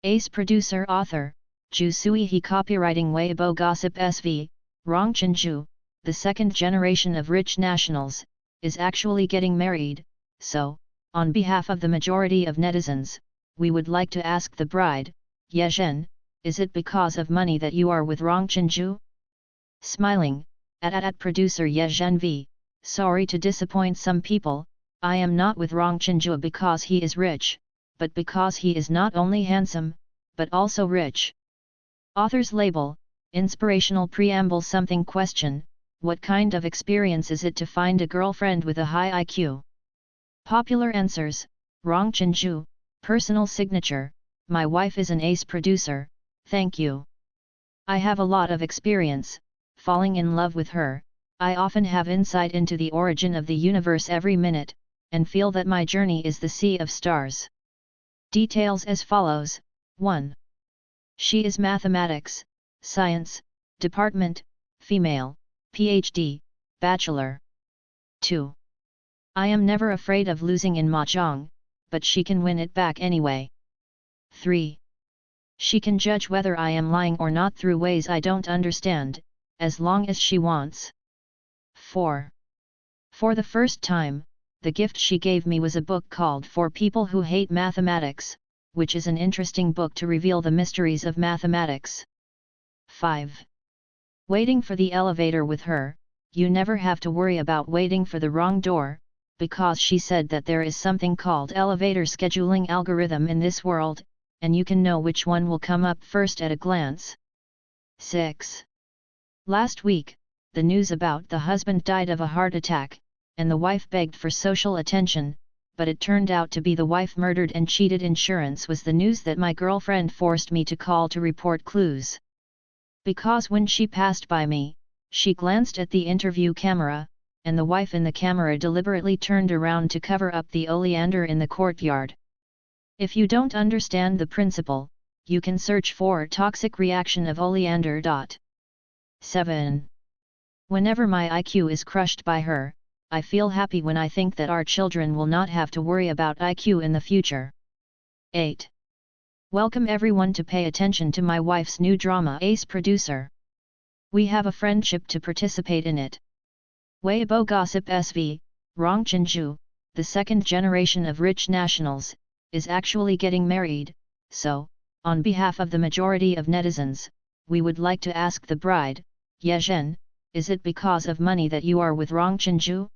Ace producer author, Jiu Sui He copywriting Weibo gossip SV, Rong Chenju, the second generation of rich nationals, is actually getting married, so, on behalf of the majority of netizens, we would like to ask the bride, Ye Zhen, is it because of money that you are with Rong Chenju? Smiling, at producer Ye Zhen V, sorry to disappoint some people, I am not with Rong Chenju because he is rich, but because he is not only handsome, but also rich. Author's label, inspirational preamble something question, what kind of experience is it to find a girlfriend with a high IQ? Popular answers, Rong Chenju, personal signature, my wife is an ace producer, thank you. I have a lot of experience, falling in love with her, I often have insight into the origin of the universe every minute, and feel that my journey is the sea of stars. Details as follows, 1. She is mathematics, science, department, female, PhD, bachelor. 2. I am never afraid of losing in mahjong, but she can win it back anyway. 3. She can judge whether I am lying or not through ways I don't understand, as long as she wants. 4. For the first time, the gift she gave me was a book called For People Who Hate Mathematics, which is an interesting book to reveal the mysteries of mathematics. 5. Waiting for the elevator with her, you never have to worry about waiting for the wrong door, because she said that there is something called elevator scheduling algorithm in this world, and you can know which one will come up first at a glance. 6. Last week, the news about the husband died of a heart attack, and the wife begged for social attention, but it turned out to be the wife murdered and cheated insurance was the news that my girlfriend forced me to call to report clues. Because when she passed by me, she glanced at the interview camera, and the wife in the camera deliberately turned around to cover up the oleander in the courtyard. If you don't understand the principle, you can search for toxic reaction of oleander. 7. Whenever my IQ is crushed by her, I feel happy when I think that our children will not have to worry about IQ in the future. 8. Welcome everyone to pay attention to my wife's new drama Ace Producer. We have a friendship to participate in it. Weibo gossip SV, Rong Chenju, the second generation of rich nationals, is actually getting married, so, on behalf of the majority of netizens, we would like to ask the bride, Ye Zhen, is it because of money that you are with Rong Chenju?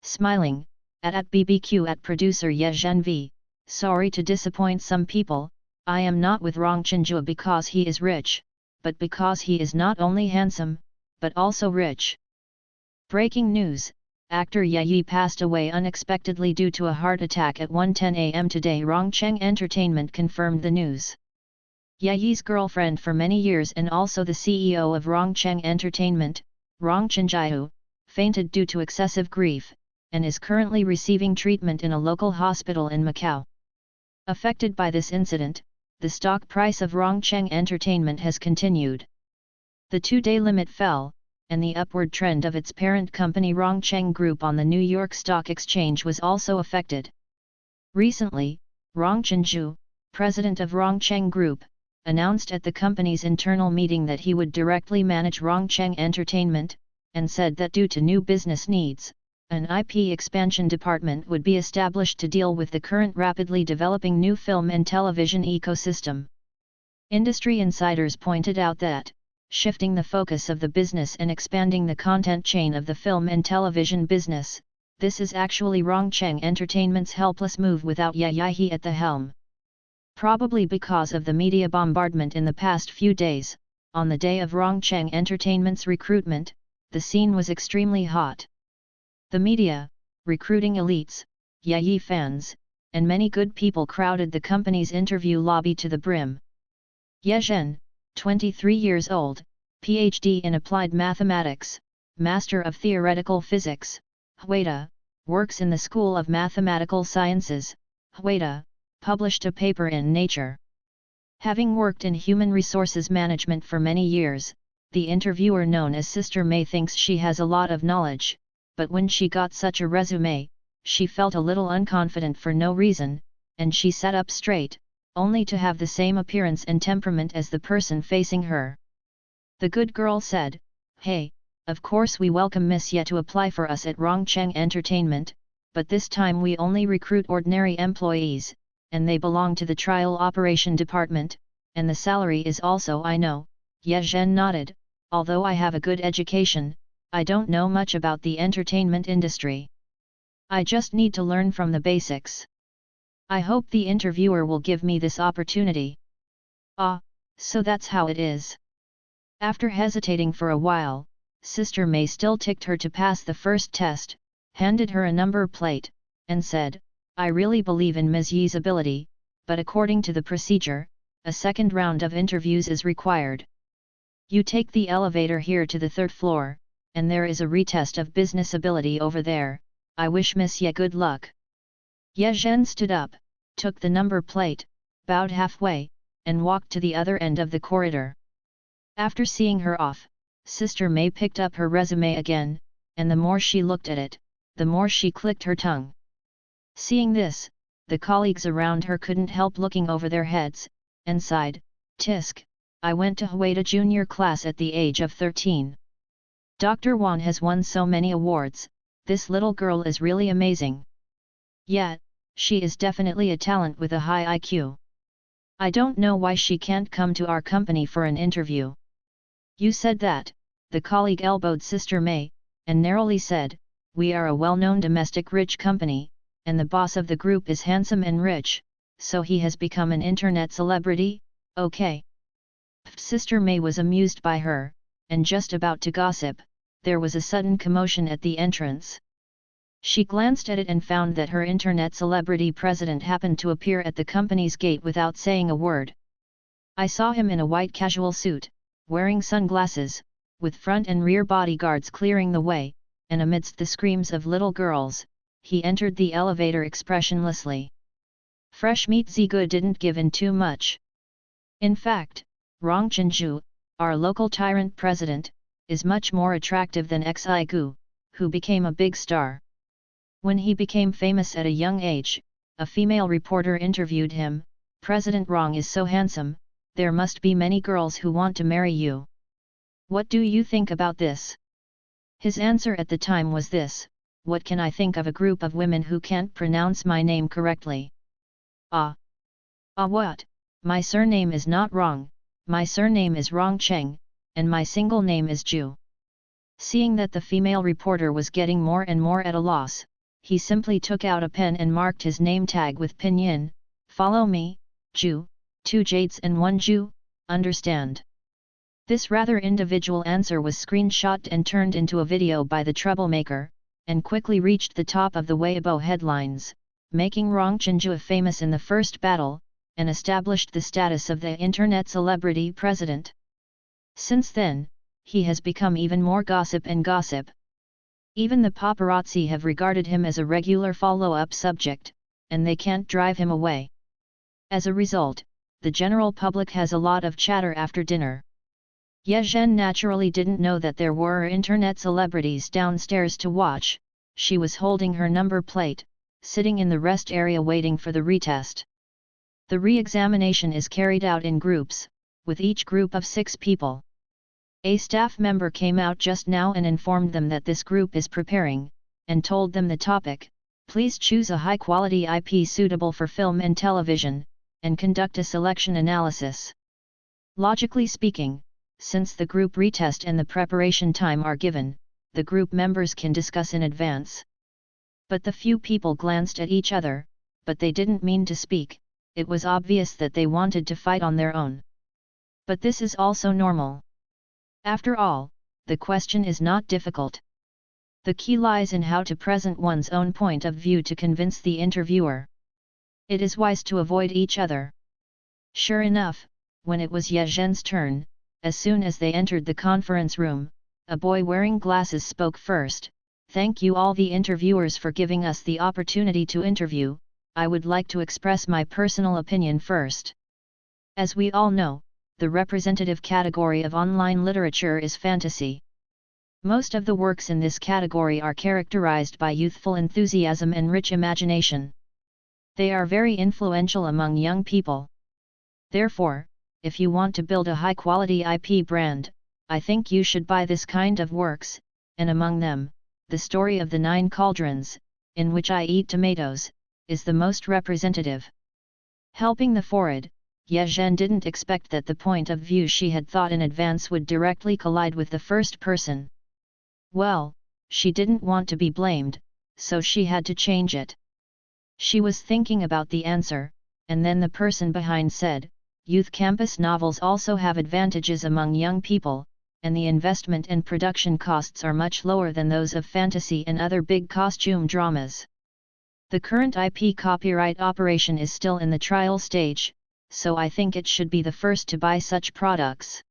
Smiling, at BBQ at producer Ye Zhen V, sorry to disappoint some people, I am not with Rong Chenju because he is rich, but because he is not only handsome, but also rich. Breaking news, actor Ye Yi passed away unexpectedly due to a heart attack at 1:10 a.m. today. Rongcheng Entertainment confirmed the news. Ye Yi's girlfriend for many years and also the CEO of Rongcheng Entertainment, Rong Chenjiu, fainted due to excessive grief, and is currently receiving treatment in a local hospital in Macau. Affected by this incident, the stock price of Rongcheng Entertainment has continued. The 2-day limit fell, and the upward trend of its parent company Rongcheng Group on the New York Stock Exchange was also affected. Recently, Rong Chenju, president of Rongcheng Group, announced at the company's internal meeting that he would directly manage Rongcheng Entertainment, and said that due to new business needs, an IP expansion department would be established to deal with the current rapidly developing new film and television ecosystem. Industry insiders pointed out that, shifting the focus of the business and expanding the content chain of the film and television business, this is actually Rongcheng Entertainment's helpless move without Ye Yi at the helm. Probably because of the media bombardment in the past few days, on the day of Rongcheng Entertainment's recruitment, the scene was extremely hot. The media, recruiting elites, Ye Yi fans, and many good people crowded the company's interview lobby to the brim. Ye Zhen, 23 years old, PhD in Applied Mathematics, Master of Theoretical Physics, Hueda, works in the School of Mathematical Sciences, Hueda, published a paper in Nature. Having worked in human resources management for many years, the interviewer known as Sister May thinks she has a lot of knowledge, but when she got such a resume, she felt a little unconfident for no reason, and she sat up straight, only to have the same appearance and temperament as the person facing her. The good girl said, "Hey, of course we welcome Miss Ye to apply for us at Rongcheng Entertainment, but this time we only recruit ordinary employees, and they belong to the trial operation department, and the salary is also I know." Ye Zhen nodded, "Although I have a good education, I don't know much about the entertainment industry. I just need to learn from the basics. I hope the interviewer will give me this opportunity." "Ah, so that's how it is." After hesitating for a while, Sister May still ticked her to pass the first test, handed her a number plate, and said, "I really believe in Ms. Yi's ability, but according to the procedure, a second round of interviews is required. You take the elevator here to the third floor, and there is a retest of business ability over there. I wish Miss Ye good luck." Ye Zhen stood up, took the number plate, bowed halfway, and walked to the other end of the corridor. After seeing her off, Sister May picked up her resume again, and the more she looked at it, the more she clicked her tongue. Seeing this, the colleagues around her couldn't help looking over their heads, and sighed, "Tisk, I went to Hueda junior class at the age of 13. Dr. Wan has won so many awards, this little girl is really amazing. Yet, she is definitely a talent with a high IQ. I don't know why she can't come to our company for an interview." "You said that," the colleague elbowed Sister May, and narrowly said, "We are a well-known domestic rich company, and the boss of the group is handsome and rich, so he has become an internet celebrity, okay?" Sister May was amused by her, and just about to gossip, there was a sudden commotion at the entrance. She glanced at it and found that her internet celebrity president happened to appear at the company's gate without saying a word. "I saw him in a white casual suit, wearing sunglasses, with front and rear bodyguards clearing the way, and amidst the screams of little girls, he entered the elevator expressionlessly. Fresh meat Zigu didn't give in too much. In fact, Rong Chenju, our local tyrant president, is much more attractive than Xi Gu, who became a big star. When he became famous at a young age, a female reporter interviewed him, 'President Rong is so handsome, there must be many girls who want to marry you. What do you think about this?' His answer at the time was this: 'What can I think of a group of women who can't pronounce my name correctly? Ah! Ah what? My surname is not Rong, my surname is Rong Cheng, and my single name is Jiu.' Seeing that the female reporter was getting more and more at a loss, he simply took out a pen and marked his name tag with pinyin, 'Follow me, Jiu, 2 jades and 1 Jiu, understand?' This rather individual answer was screenshot and turned into a video by the troublemaker, and quickly reached the top of the Weibo headlines, making Rong Chenju famous in the first battle, and established the status of the internet celebrity president. Since then, he has become even more gossip and gossip. Even the paparazzi have regarded him as a regular follow-up subject, and they can't drive him away. As a result, the general public has a lot of chatter after dinner. Ye Zhen naturally didn't know that there were internet celebrities downstairs to watch. She was holding her number plate, sitting in the rest area waiting for the retest. The re-examination is carried out in groups, with each group of 6 people. A staff member came out just now and informed them that this group is preparing, and told them the topic: please choose a high-quality IP suitable for film and television, and conduct a selection analysis. Logically speaking, since the group retest and the preparation time are given, the group members can discuss in advance. But the few people glanced at each other, but they didn't mean to speak. It was obvious that they wanted to fight on their own. But this is also normal. After all, the question is not difficult. The key lies in how to present one's own point of view to convince the interviewer. It is wise to avoid each other. Sure enough, when it was Ye Zhen's turn, as soon as they entered the conference room, a boy wearing glasses spoke first. "Thank you all the interviewers for giving us the opportunity to interview. I would like to express my personal opinion first. As we all know, the representative category of online literature is fantasy. Most of the works in this category are characterized by youthful enthusiasm and rich imagination. They are very influential among young people. Therefore, if you want to build a high-quality IP brand, I think you should buy this kind of works, and among them, The Story of the Nine Cauldrons, In Which I Eat Tomatoes, is the most representative. Helping the forward, Ye Zhen didn't expect that the point of view she had thought in advance would directly collide with the first person. Well, she didn't want to be blamed, so she had to change it. She was thinking about the answer, and then the person behind said, "Youth campus novels also have advantages among young people, and the investment and production costs are much lower than those of fantasy and other big costume dramas. The current IP copyright operation is still in the trial stage, so I think it should be the first to buy such products.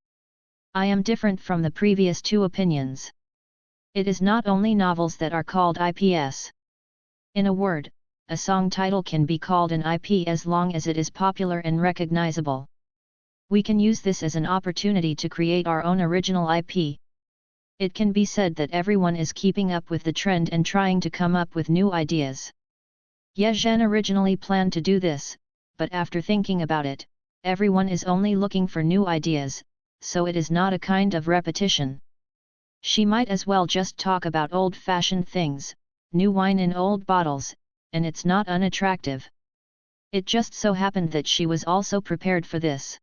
I am different from the previous two opinions. It is not only novels that are called IPs. In a word, a song title can be called an IP as long as it is popular and recognizable. We can use this as an opportunity to create our own original IP. It can be said that everyone is keeping up with the trend and trying to come up with new ideas. Ye Zhen originally planned to do this, but after thinking about it, everyone is only looking for new ideas, so it is not a kind of repetition. She might as well just talk about old-fashioned things, new wine in old bottles, and it's not unattractive. It just so happened that she was also prepared for this.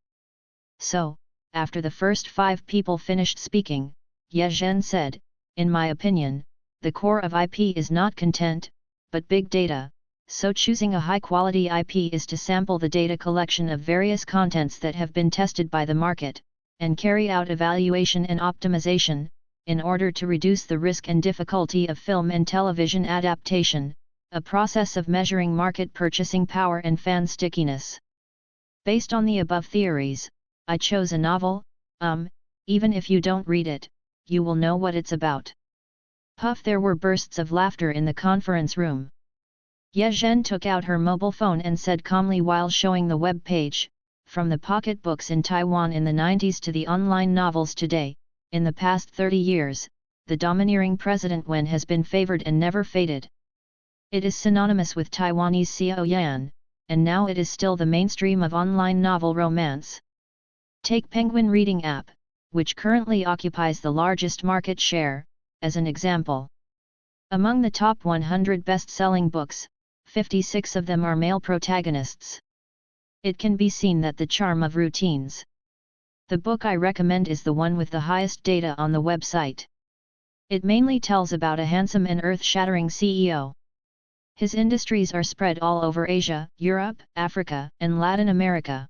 So, after the first 5 people finished speaking, Ye Zhen said, "In my opinion, the core of IP is not content, but big data. So choosing a high-quality IP is to sample the data collection of various contents that have been tested by the market, and carry out evaluation and optimization, in order to reduce the risk and difficulty of film and television adaptation, a process of measuring market purchasing power and fan stickiness. Based on the above theories, I chose a novel. Even if you don't read it, you will know what it's about." Puff! There were bursts of laughter in the conference room. Ye Zhen took out her mobile phone and said calmly while showing the web page, "From the pocket books in Taiwan in the 90s to the online novels today, in the past 30 years, the domineering President Wen has been favored and never faded. It is synonymous with Taiwanese Xiao Yan, and now it is still the mainstream of online novel romance. Take Penguin Reading app, which currently occupies the largest market share, as an example. Among the top 100 best-selling books, 56 of them are male protagonists. It can be seen that the charm of routines. The book I recommend is the one with the highest data on the website. It mainly tells about a handsome and earth-shattering CEO. His industries are spread all over Asia, Europe, Africa, and Latin America.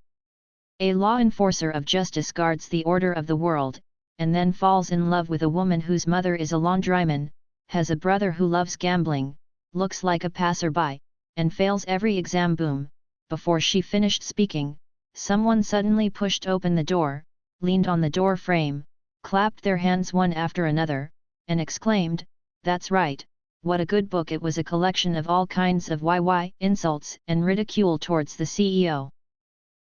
A law enforcer of justice guards the order of the world, and then falls in love with a woman whose mother is a laundryman, has a brother who loves gambling, looks like a passerby, and fails every exam. Boom! Before she finished speaking, someone suddenly pushed open the door, leaned on the door frame, clapped their hands one after another, and exclaimed, "That's right, what a good book!" It was a collection of all kinds of insults and ridicule towards the CEO.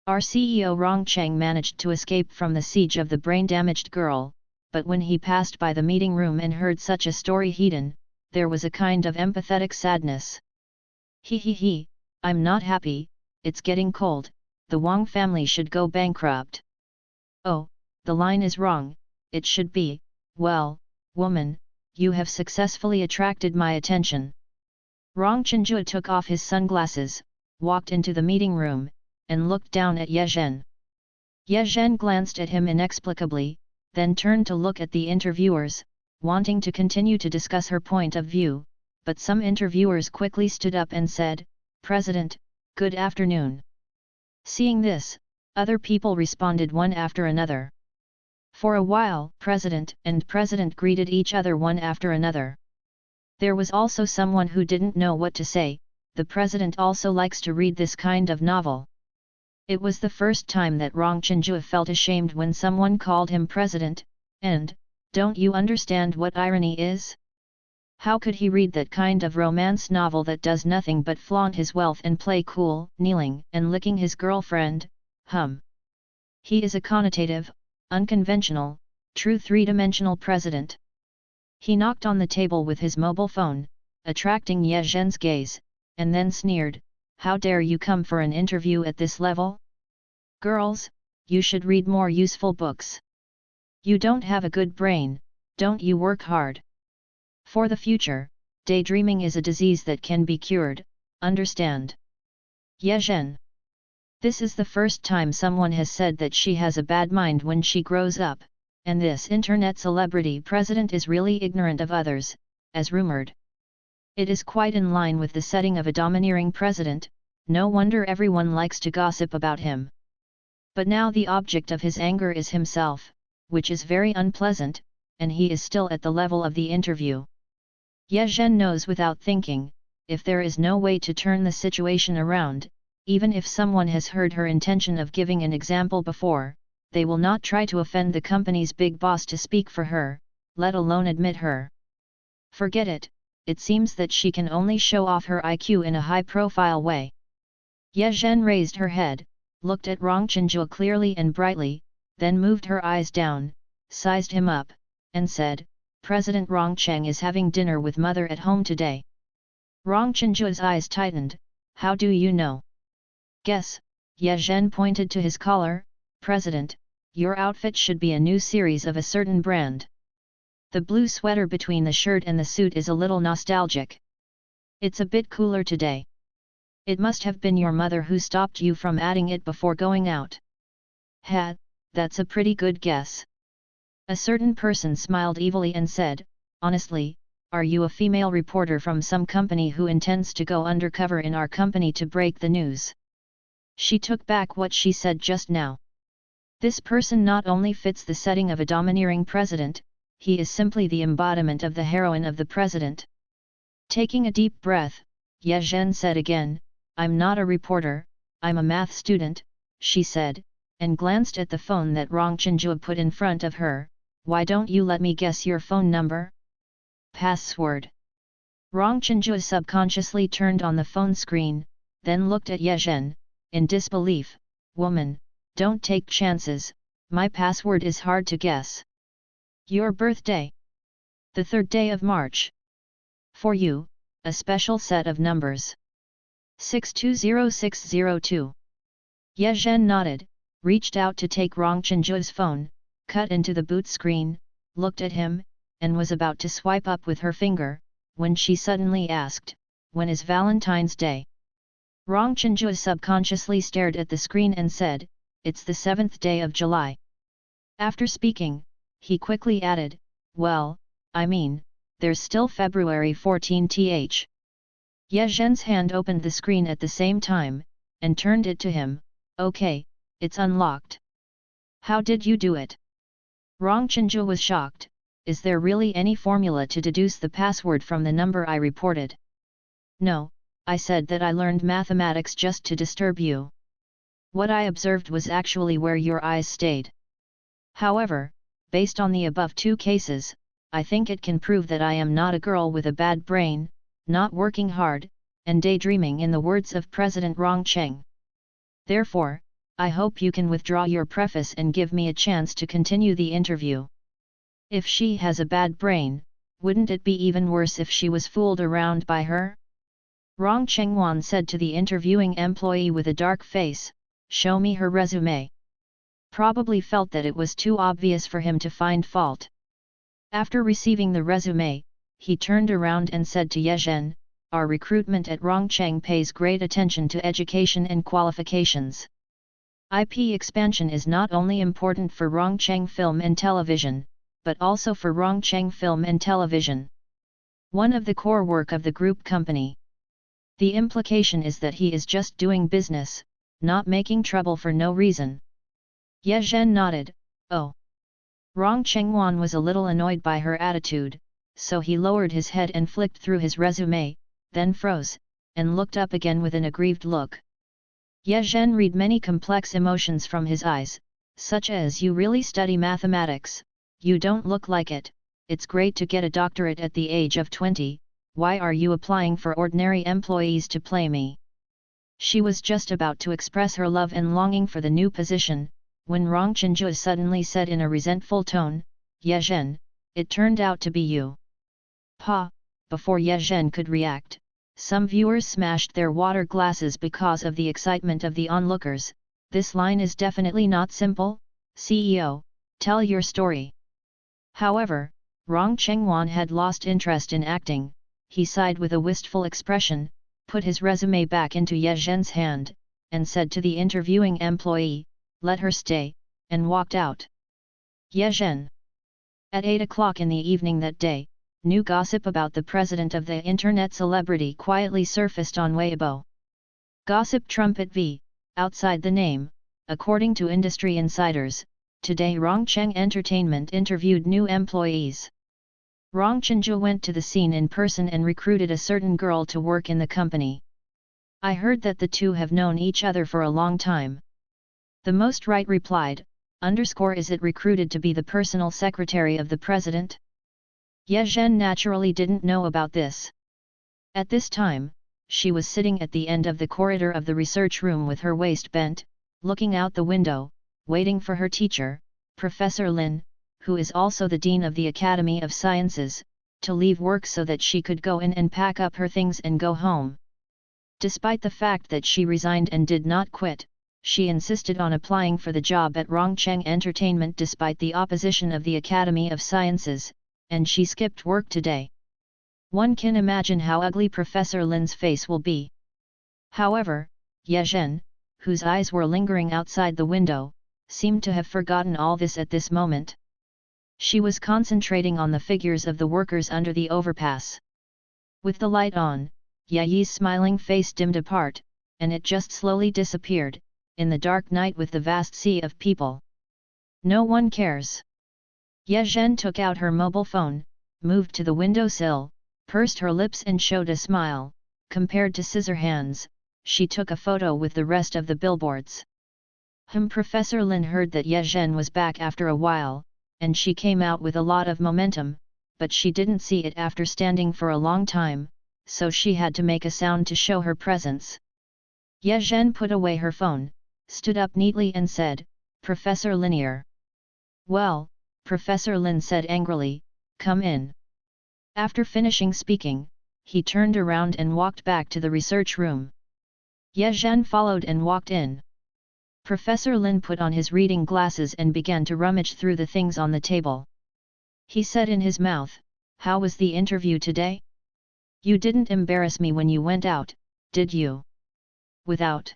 Our CEO Rong Cheng managed to escape from the siege of the brain-damaged girl, but when he passed by the meeting room and heard such a story hidden, there was a kind of empathetic sadness. He, I'm not happy, it's getting cold, the Wang family should go bankrupt. Oh, the line is wrong, it should be, well, woman, you have successfully attracted my attention. Rong Chenjue took off his sunglasses, walked into the meeting room, and looked down at Ye Zhen. Ye Zhen glanced at him inexplicably, then turned to look at the interviewers, wanting to continue to discuss her point of view, but some interviewers quickly stood up and said, "President, good afternoon." Seeing this, other people responded one after another. For a while, President and President greeted each other one after another. There was also someone who didn't know what to say. The President also likes to read this kind of novel. It was the first time that Rong Chenjue felt ashamed when someone called him President, and, don't you understand what irony is? How could he read that kind of romance novel that does nothing but flaunt his wealth and play cool, kneeling and licking his girlfriend? He is a connotative, unconventional, true three-dimensional president. He knocked on the table with his mobile phone, attracting Ye Zhen's gaze, and then sneered, "How dare you come for an interview at this level? Girls, you should read more useful books. You don't have a good brain, don't you work hard? For the future, daydreaming is a disease that can be cured, understand? Ye Zhen. This is the first time someone has said that she has a bad mind when she grows up, and this internet celebrity president is really ignorant of others, as rumored. It is quite in line with the setting of a domineering president, no wonder everyone likes to gossip about him. But now the object of his anger is himself, which is very unpleasant, and he is still at the level of the interview. Ye Zhen knows without thinking, if there is no way to turn the situation around, even if someone has heard her intention of giving an example before, they will not try to offend the company's big boss to speak for her, let alone admit her. Forget it, it seems that she can only show off her IQ in a high-profile way. Ye Zhen raised her head, looked at Rong Chenjue clearly and brightly, then moved her eyes down, sized him up, and said, President Rong Cheng is having dinner with mother at home today. Rong Chenjue's eyes tightened, how do you know? Guess, Ye Zhen pointed to his collar, President, your outfit should be a new series of a certain brand. The blue sweater between the shirt and the suit is a little nostalgic. It's a bit cooler today. It must have been your mother who stopped you from adding it before going out. Ha, that's a pretty good guess. A certain person smiled evilly and said, honestly, are you a female reporter from some company who intends to go undercover in our company to break the news? She took back what she said just now. This person not only fits the setting of a domineering president, he is simply the embodiment of the heroine of the president. Taking a deep breath, Ye Zhen said again, I'm not a reporter, I'm a math student, she said, and glanced at the phone that Rong Chenjue put in front of her, why don't you let me guess your phone number? Password. Rong Chenjue subconsciously turned on the phone screen, then looked at Ye Zhen, in disbelief, woman, don't take chances, my password is hard to guess. Your birthday? The 3rd day of March. For you, a special set of numbers. 620602. Ye Zhen nodded, reached out to take Rong Chenjue's phone, cut into the boot screen, looked at him, and was about to swipe up with her finger, when she suddenly asked, when is Valentine's Day? Rong Chenjue subconsciously stared at the screen and said, it's the 7th day of July. After speaking, he quickly added, well, I mean, there's still February 14th. Ye Zhen's hand opened the screen at the same time, and turned it to him, okay, it's unlocked. How did you do it? Rong Chenjue was shocked, is there really any formula to deduce the password from the number I reported? No, I said that I learned mathematics just to disturb you. What I observed was actually where your eyes stayed. However, based on the above 2 cases, I think it can prove that I am not a girl with a bad brain, not working hard, and daydreaming in the words of President Rong Cheng. Therefore, I hope you can withdraw your preface and give me a chance to continue the interview. If she has a bad brain, wouldn't it be even worse if she was fooled around by her? Rong Chengwan said to the interviewing employee with a dark face, show me her resume. Probably felt that it was too obvious for him to find fault. After receiving the resume, he turned around and said to Ye Zhen, our recruitment at Rongcheng pays great attention to education and qualifications. IP expansion is not only important for Rongcheng Film and Television, but also for Rongcheng Film and Television. One of the core work of the group company. The implication is that he is just doing business, not making trouble for no reason. Ye Zhen nodded, oh. Rong Chengwan was a little annoyed by her attitude, so he lowered his head and flicked through his resume, then froze, and looked up again with an aggrieved look. Ye Zhen read many complex emotions from his eyes, such as you really study mathematics, you don't look like it, it's great to get a doctorate at the age of 20, why are you applying for ordinary employees to play me? She was just about to express her love and longing for the new position, when Rong Chenjue suddenly said in a resentful tone, Ye Zhen, it turned out to be you. Pa, before Ye Zhen could react, some viewers smashed their water glasses because of the excitement of the onlookers, This line is definitely not simple. CEO, tell your story. However, Rong Chengwan had lost interest in acting. He sighed with a wistful expression, put his resume back into Ye Zhen's hand, and said to the interviewing employee, "Let her stay," and walked out. Ye Zhen. At 8 o'clock in the evening that day, new gossip about the president of the internet celebrity quietly surfaced on Weibo. Gossip trumpet v. Outside the name, according to industry insiders, today Rongcheng Entertainment interviewed new employees. Rongchenju went to the scene in person and recruited a certain girl to work in the company. I heard that the two have known each other for a long time. The most right replied, is it recruited to be the personal secretary of the president? Ye Zhen naturally didn't know about this. At this time, she was sitting at the end of the corridor of the research room with her waist bent, looking out the window, waiting for her teacher, Professor Lin, who is also the Dean of the Academy of Sciences, to leave work so that she could go in and pack up her things and go home. Despite the fact that she resigned and did not quit, she insisted on applying for the job at Rongcheng Entertainment despite the opposition of the Academy of Sciences, and she skipped work today. One can imagine how ugly Professor Lin's face will be. However, Ye Zhen, whose eyes were lingering outside the window, seemed to have forgotten all this at this moment. She was concentrating on the figures of the workers under the overpass. With the light on, Ye Yi's smiling face dimmed apart, and it just slowly disappeared, in the dark night with the vast sea of people. No one cares. Ye Zhen took out her mobile phone, moved to the windowsill, pursed her lips and showed a smile. Compared to Scissorhands, she took a photo with the rest of the billboards. Professor Lin heard that Ye Zhen was back after a while, and she came out with a lot of momentum, but she didn't see it after standing for a long time, so she had to make a sound to show her presence. Ye Zhen put away her phone, stood up neatly and said, "Professor Linier." "Well," Professor Lin said angrily, "come in." After finishing speaking, he turned around and walked back to the research room. Ye Zhen followed and walked in. Professor Lin put on his reading glasses and began to rummage through the things on the table. He said in his mouth, "How was the interview today? You didn't embarrass me when you went out, did you?" Without.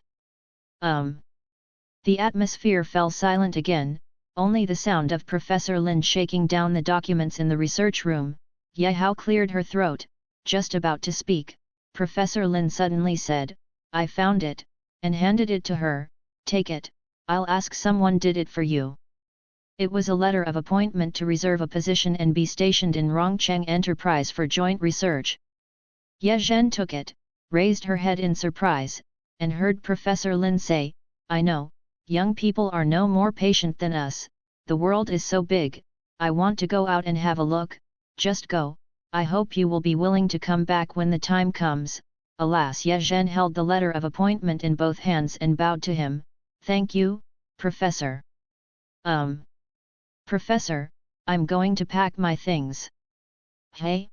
The atmosphere fell silent again, only the sound of Professor Lin shaking down the documents in the research room. Ye Hao cleared her throat, just about to speak. Professor Lin suddenly said, "I found it," and handed it to her. "Take it, I'll ask someone did it for you." It was a letter of appointment to reserve a position and be stationed in Rongcheng Enterprise for joint research. Ye Zhen took it, raised her head in surprise, and heard Professor Lin say, "I know, young people are no more patient than us, the world is so big, I want to go out and have a look, just go, I hope you will be willing to come back when the time comes." Alas, Ye Zhen held the letter of appointment in both hands and bowed to him. "Thank you, Professor." Professor, I'm going to pack my things." "Hey?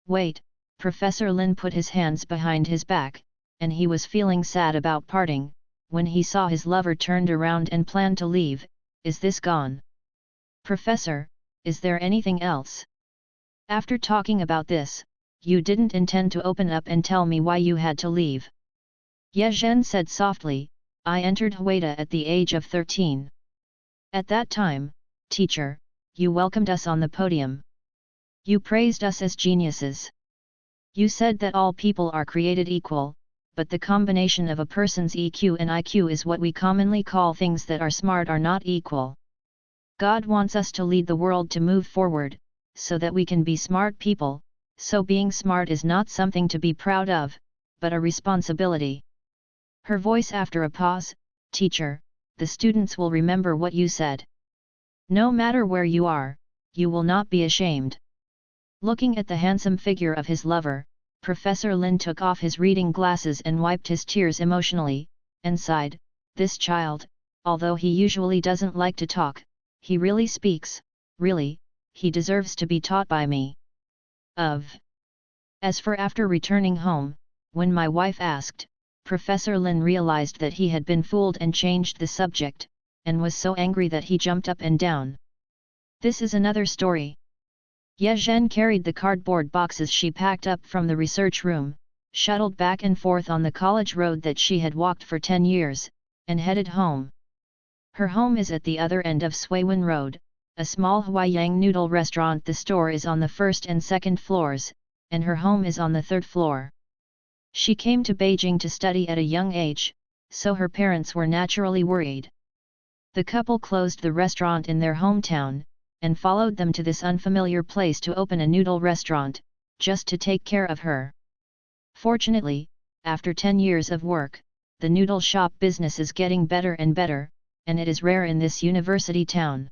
Wait," Professor Lin put his hands behind his back, and he was feeling sad about parting, when he saw his lover turned around and planned to leave. "Is this gone?" "Professor, is there anything else? After talking about this, you didn't intend to open up and tell me why you had to leave." Ye Zhen said softly, "I entered Huida at the age of 13. At that time, teacher, you welcomed us on the podium. You praised us as geniuses. You said that all people are created equal, but the combination of a person's EQ and IQ is what we commonly call things that are smart are not equal. God wants us to lead the world to move forward, so that we can be smart people, so being smart is not something to be proud of, but a responsibility." Her voice after a pause, "Teacher, the students will remember what you said. No matter where you are, you will not be ashamed." Looking at the handsome figure of his lover, Professor Lin took off his reading glasses and wiped his tears emotionally, and sighed, "This child, although he usually doesn't like to talk, he really speaks, really, he deserves to be taught by me." As for after returning home, when my wife asked, Professor Lin realized that he had been fooled and changed the subject, and was so angry that he jumped up and down. This is another story. Ye Zhen carried the cardboard boxes she packed up from the research room, shuttled back and forth on the college road that she had walked for 10 years, and headed home. Her home is at the other end of Suiwen Road, a small Huaiyang noodle restaurant. The store is on the first and second floors, and her home is on the third floor. She came to Beijing to study at a young age, so her parents were naturally worried. The couple closed the restaurant in their hometown, and followed them to this unfamiliar place to open a noodle restaurant, just to take care of her. Fortunately, after 10 years of work, the noodle shop business is getting better and better, and it is rare in this university town.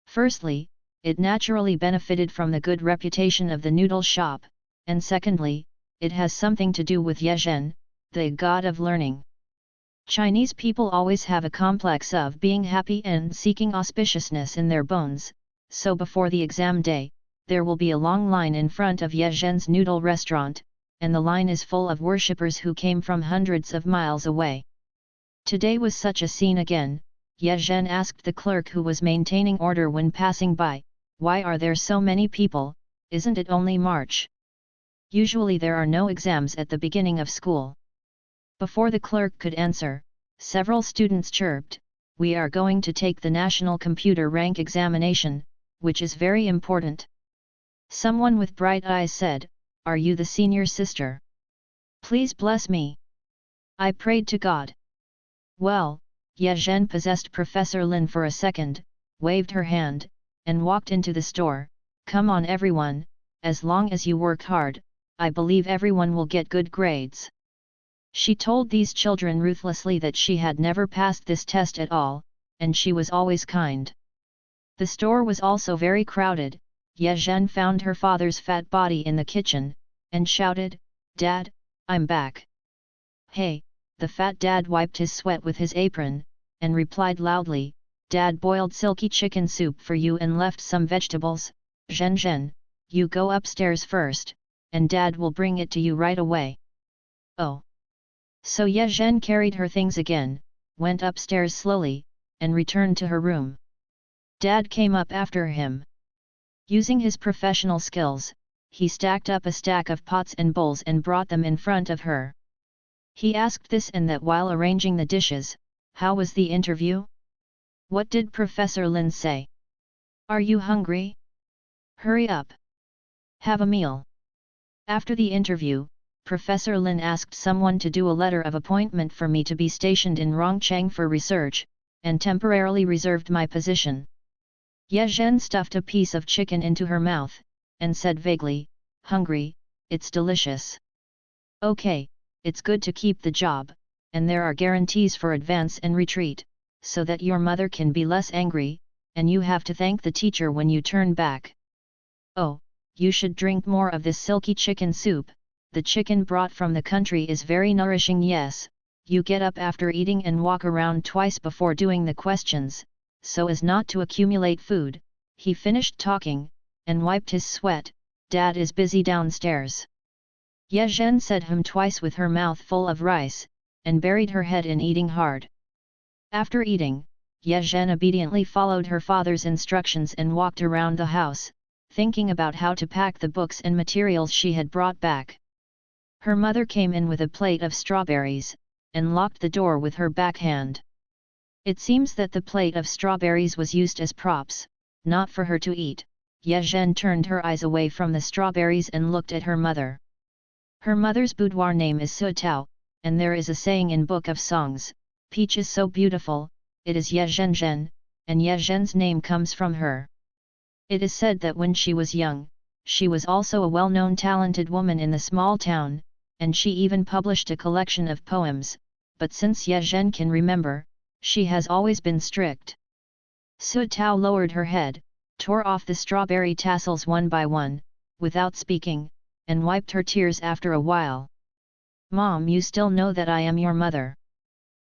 Firstly, it naturally benefited from the good reputation of the noodle shop, and secondly, it has something to do with Ye Zhen, the god of learning. Chinese people always have a complex of being happy and seeking auspiciousness in their bones, so before the exam day, there will be a long line in front of Ye Zhen's noodle restaurant, and the line is full of worshippers who came from hundreds of miles away. Today was such a scene again. Ye Zhen asked the clerk who was maintaining order when passing by, "Why are there so many people, isn't it only March? Usually there are no exams at the beginning of school." Before the clerk could answer, several students chirped, "We are going to take the National Computer Rank Examination, which is very important." Someone with bright eyes said, "Are you the senior sister? Please bless me." I prayed to God. Well, Ye Zhen possessed Professor Lin for a second, waved her hand, and walked into the store. "Come on everyone, as long as you work hard, I believe everyone will get good grades." She told these children ruthlessly that she had never passed this test at all, and she was always kind. The store was also very crowded. Ye Zhen found her father's fat body in the kitchen, and shouted, "Dad, I'm back." "Hey!" The fat dad wiped his sweat with his apron, and replied loudly, "Dad boiled silky chicken soup for you and left some vegetables. Zhen Zhen, you go upstairs first, and Dad will bring it to you right away." Oh! So Ye Zhen carried her things again, went upstairs slowly, and returned to her room. Dad came up after him. Using his professional skills, he stacked up a stack of pots and bowls and brought them in front of her. He asked this and that while arranging the dishes. "How was the interview? What did Professor Lin say? Are you hungry? Hurry up! Have a meal." After the interview, Professor Lin asked someone to do a letter of appointment for me to be stationed in Rongcheng for research, and temporarily reserved my position. Ye Zhen stuffed a piece of chicken into her mouth, and said vaguely, "Hungry, it's delicious." "Okay, it's good to keep the job, and there are guarantees for advance and retreat, so that your mother can be less angry, and you have to thank the teacher when you turn back. Oh, you should drink more of this silky chicken soup, the chicken brought from the country is very nourishing. Yes, you get up after eating and walk around twice before doing the questions, so as not to accumulate food." He finished talking, and wiped his sweat. "Dad is busy downstairs." Ye Zhen said twice with her mouth full of rice, and buried her head in eating hard. After eating, Ye Zhen obediently followed her father's instructions and walked around the house, thinking about how to pack the books and materials she had brought back. Her mother came in with a plate of strawberries, and locked the door with her backhand. It seems that the plate of strawberries was used as props, not for her to eat. Ye Zhen turned her eyes away from the strawberries and looked at her mother. Her mother's boudoir name is Su Tao, and there is a saying in Book of Songs, "Peach is so beautiful, it is Ye Zhen Zhen," and Ye Zhen's name comes from her. It is said that when she was young, she was also a well-known talented woman in the small town, and she even published a collection of poems, but since Ye Zhen can remember, she has always been strict. Su Tao lowered her head, tore off the strawberry tassels one by one, without speaking, and wiped her tears after a while. "Mom, you still know that I am your mother."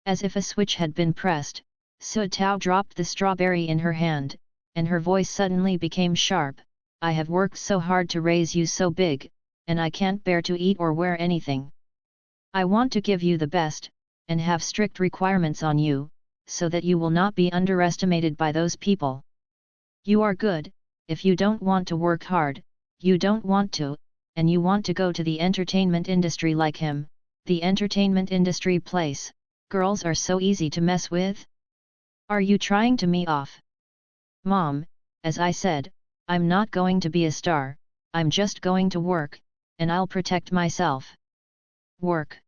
As if a switch had been pressed, Su Tao dropped the strawberry in her hand, and her voice suddenly became sharp. "I have worked so hard to raise you so big, and I can't bear to eat or wear anything. I want to give you the best, and have strict requirements on you, so that you will not be underestimated by those people. You are good, if you don't want to work hard, you don't want to, and you want to go to the entertainment industry like him, the entertainment industry place, girls are so easy to mess with? Are you trying to me off? Mom, as I said, I'm not going to be a star, I'm just going to work, and I'll protect myself. Work.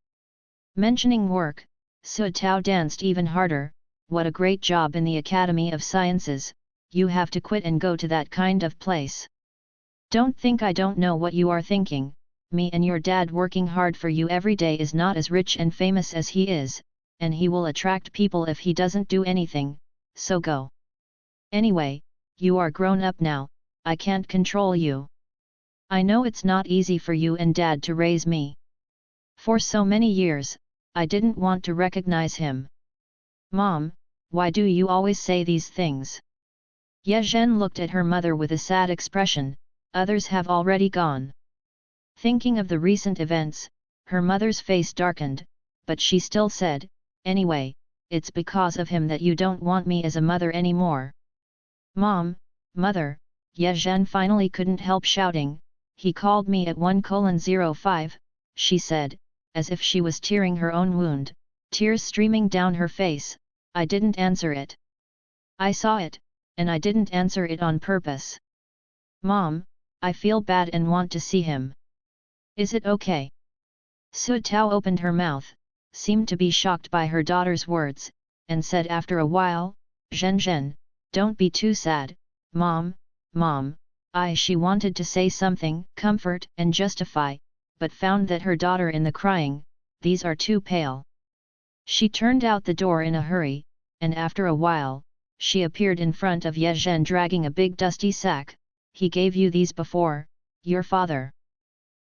Mentioning work, Su Tao danced even harder. What a great job in the Academy of Sciences, you have to quit and go to that kind of place. Don't think I don't know what you are thinking, me and your dad working hard for you every day is not as rich and famous as he is, and he will attract people if he doesn't do anything, so go. Anyway, you are grown up now, I can't control you. I know it's not easy for you and dad to raise me. For so many years, I didn't want to recognize him. Mom, why do you always say these things? Ye Zhen looked at her mother with a sad expression, others have already gone. Thinking of the recent events, her mother's face darkened, but she still said, anyway, it's because of him that you don't want me as a mother anymore. Mom, Mother, Ye Zhen finally couldn't help shouting, he called me at 1:05, she said, as if she was tearing her own wound, tears streaming down her face. I didn't answer it. I saw it, and I didn't answer it on purpose. Mom, I feel bad and want to see him. Is it okay? Su Tao opened her mouth, seemed to be shocked by her daughter's words, and said after a while, Zhen Zhen, don't be too sad, Mom, she wanted to say something, comfort and justify, but found that her daughter in the crying, these are too pale. She turned out the door in a hurry, and after a while, she appeared in front of Ye Zhen dragging a big dusty sack. He gave you these before, your father.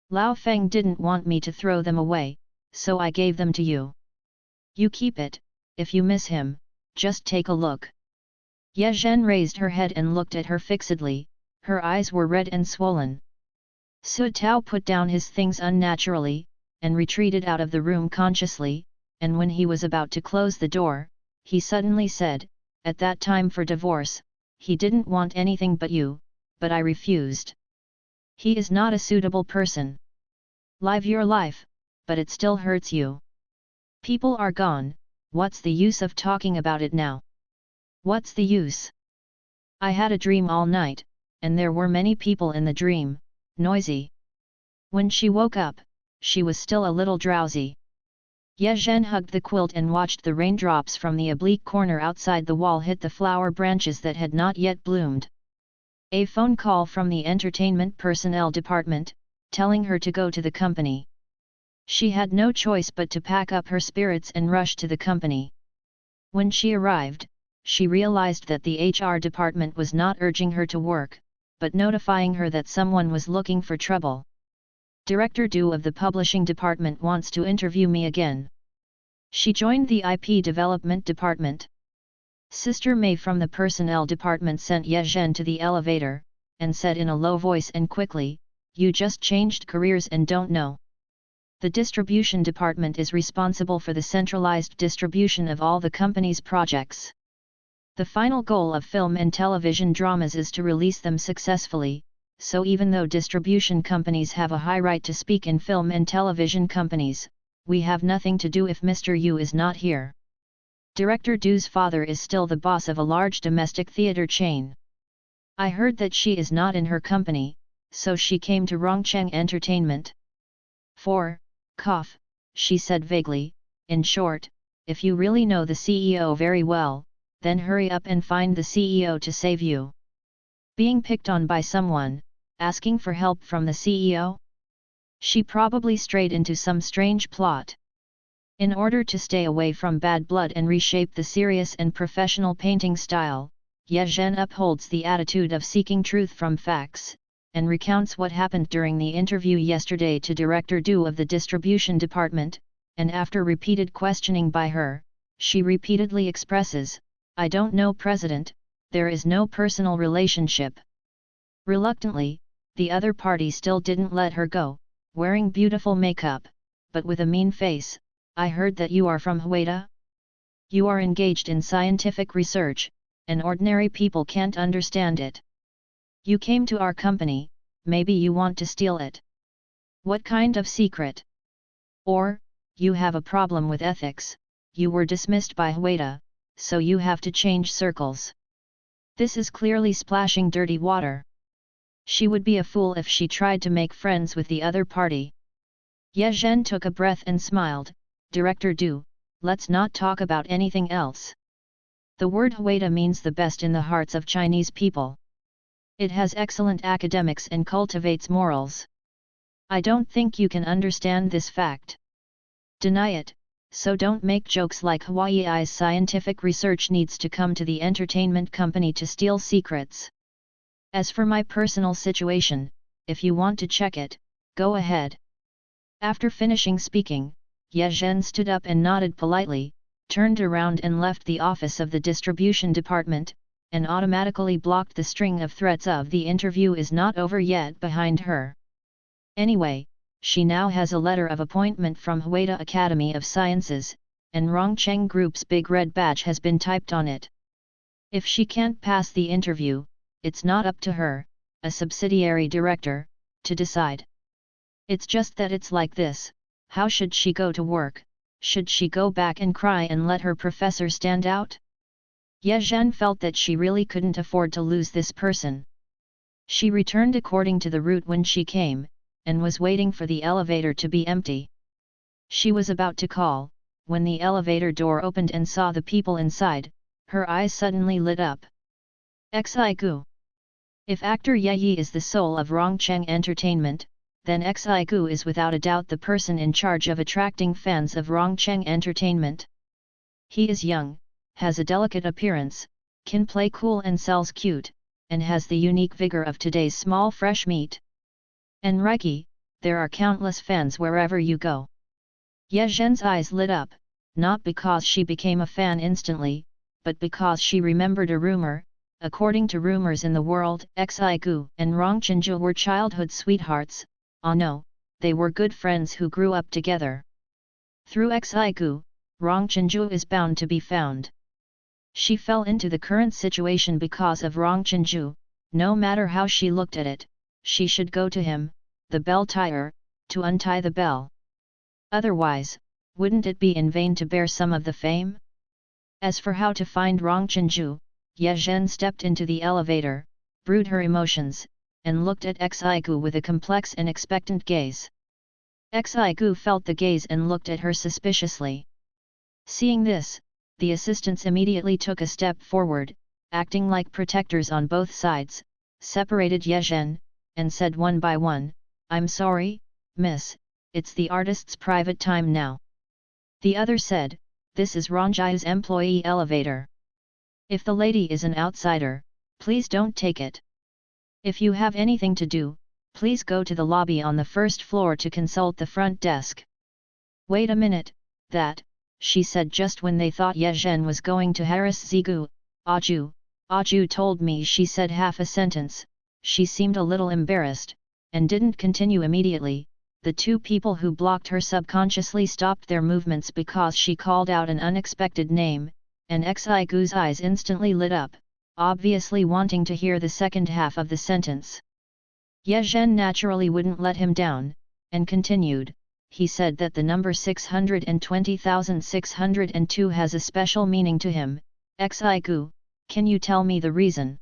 Lao Feng didn't want me to throw them away, so I gave them to you. You keep it, if you miss him, just take a look. Ye Zhen raised her head and looked at her fixedly, her eyes were red and swollen. Su Tao put down his things unnaturally, and retreated out of the room consciously, and when he was about to close the door, he suddenly said, at that time for divorce, he didn't want anything but you, but I refused. He is not a suitable person. Live your life, but it still hurts you. People are gone, what's the use of talking about it now? What's the use? I had a dream all night, and there were many people in the dream, noisy. When she woke up, she was still a little drowsy. Ye Zhen hugged the quilt and watched the raindrops from the oblique corner outside the wall hit the flower branches that had not yet bloomed. A phone call from the entertainment personnel department, telling her to go to the company. She had no choice but to pack up her spirits and rush to the company. When she arrived, she realized that the HR department was not urging her to work, but notifying her that someone was looking for trouble. Director Du of the publishing department wants to interview me again. She joined the IP development department. Sister Mei from the personnel department sent Ye Zhen to the elevator, and said in a low voice and quickly, you just changed careers and don't know. The distribution department is responsible for the centralized distribution of all the company's projects. The final goal of film and television dramas is to release them successfully, so even though distribution companies have a high right to speak in film and television companies, we have nothing to do if Mr. Yu is not here. Director Du's father is still the boss of a large domestic theatre chain. I heard that she is not in her company, so she came to Rongcheng Entertainment. She said vaguely, in short, if you really know the CEO very well, then hurry up and find the CEO to save you. Being picked on by someone, asking for help from the CEO? She probably strayed into some strange plot. In order to stay away from bad blood and reshape the serious and professional painting style, Ye Zhen upholds the attitude of seeking truth from facts, and recounts what happened during the interview yesterday to Director Du of the distribution department, and after repeated questioning by her, she repeatedly expresses, I don't know President, there is no personal relationship. Reluctantly, the other party still didn't let her go, wearing beautiful makeup, but with a mean face, I heard that you are from Hueda? You are engaged in scientific research, and ordinary people can't understand it. You came to our company, maybe you want to steal it. What kind of secret? Or, you have a problem with ethics, you were dismissed by Hueda, so you have to change circles. This is clearly splashing dirty water. She would be a fool if she tried to make friends with the other party. Ye Zhen took a breath and smiled, Director Du, let's not talk about anything else. The word Hueda means the best in the hearts of Chinese people. It has excellent academics and cultivates morals. I don't think you can understand this fact. Deny it, so don't make jokes like Hawaii's scientific research needs to come to the entertainment company to steal secrets. As for my personal situation, if you want to check it, go ahead. After finishing speaking, Ye Zhen stood up and nodded politely, turned around and left the office of the distribution department, and automatically blocked the string of threats of the interview is not over yet behind her. Anyway, she now has a letter of appointment from Hueda Academy of Sciences, and Rongcheng Group's big red badge has been typed on it. If she can't pass the interview, it's not up to her, a subsidiary director, to decide. It's just that it's like this, how should she go to work? Should she go back and cry and let her professor stand out? Ye Zhen felt that she really couldn't afford to lose this person. She returned according to the route when she came, and was waiting for the elevator to be empty. She was about to call, when the elevator door opened and saw the people inside, her eyes suddenly lit up. Xi Gu. If actor Ye Yi is the soul of Rongcheng Entertainment, then Xi Gu is without a doubt the person in charge of attracting fans of Rongcheng Entertainment. He is young, has a delicate appearance, can play cool and sells cute, and has the unique vigor of today's small fresh meat. And Reiki, there are countless fans wherever you go. Ye Zhen's eyes lit up, not because she became a fan instantly, but because she remembered a rumor. According to rumors in the world, Xi Gu and Rongchenju were childhood sweethearts. Oh no, they were good friends who grew up together. Through Xi Gu, Rongchenju is bound to be found. She fell into the current situation because of Rongchenju, no matter how she looked at it, she should go to him, the bell tier, to untie the bell. Otherwise, wouldn't it be in vain to bear some of the fame? As for how to find Rongchenju, Ye Zhen stepped into the elevator, brewed her emotions, and looked at Xi Gu with a complex and expectant gaze. Xi Gu felt the gaze and looked at her suspiciously. Seeing this, the assistants immediately took a step forward, acting like protectors on both sides, separated Ye Zhen, and said one by one, "I'm sorry, miss, it's the artist's private time now." The other said, "This is Rongji's employee elevator. If the lady is an outsider, please don't take it. If you have anything to do, please go to the lobby on the first floor to consult the front desk." "Wait a minute, that," she said just when they thought Ye Zhen was going to harass Zigu. Aju told me," she said half a sentence. She seemed a little embarrassed, and didn't continue immediately. The two people who blocked her subconsciously stopped their movements because she called out an unexpected name, and Xi Gu's eyes instantly lit up, obviously wanting to hear the second half of the sentence. Ye Zhen naturally wouldn't let him down, and continued. "He said that the number 620,602 has a special meaning to him. Xi Gu, can you tell me the reason?"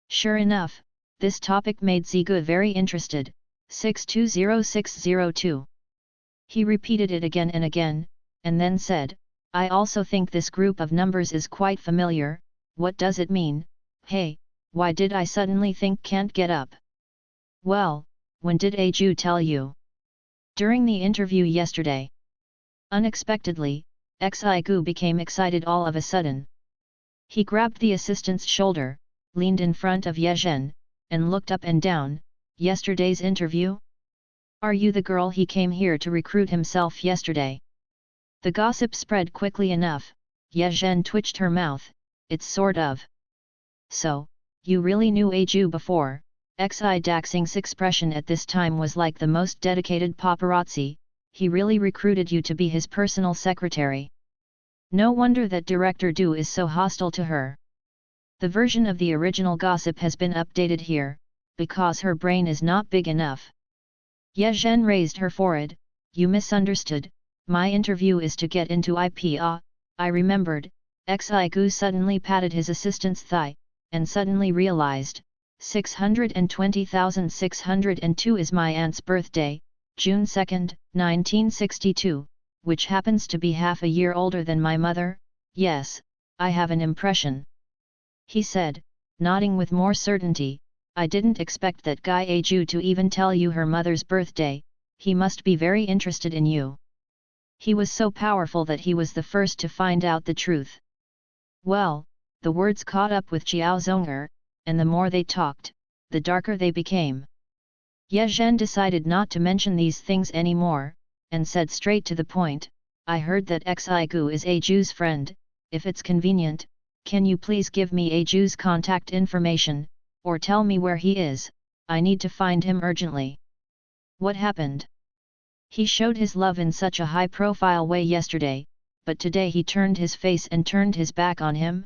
Sure enough, this topic made Zigu very interested. 620602. He repeated it again and again, and then said, "I also think this group of numbers is quite familiar. What does it mean? Hey, why did I suddenly think can't get up?" "Well, when did Aju tell you?" "During the interview yesterday." Unexpectedly, Xi Gu became excited all of a sudden. He grabbed the assistant's shoulder, leaned in front of Ye Zhen, and looked up and down. "Yesterday's interview? Are you the girl he came here to recruit himself yesterday?" The gossip spread quickly enough. Ye Zhen twitched her mouth. "It's sort of." "So, you really knew Aju before?" Xi Daxing's expression at this time was like the most dedicated paparazzi. he really recruited you to be his personal secretary. No wonder that Director Du is so hostile to her. The version of the original gossip has been updated here, because her brain is not big enough. Ye Zhen raised her forehead. You misunderstood, my interview is to get into IPA, I remembered. Xi Gu suddenly patted his assistant's thigh, and suddenly realized, 620,602 is my aunt's birthday, June 2, 1962, which happens to be half a year older than my mother. Yes, I have an impression. He said, nodding with more certainty, I didn't expect that Guy Aju to even tell you her mother's birthday, he must be very interested in you. He was so powerful that he was the first to find out the truth. Well, the words caught up with Xiao Zong'er, and the more they talked, the darker they became. Ye Zhen decided not to mention these things anymore, and said straight to the point, I heard that Xi Gu is Aju's friend. If it's convenient, can you please give me Aju's contact information, or tell me where he is, I need to find him urgently. What happened? He showed his love in such a high-profile way yesterday, but today he turned his face and turned his back on him?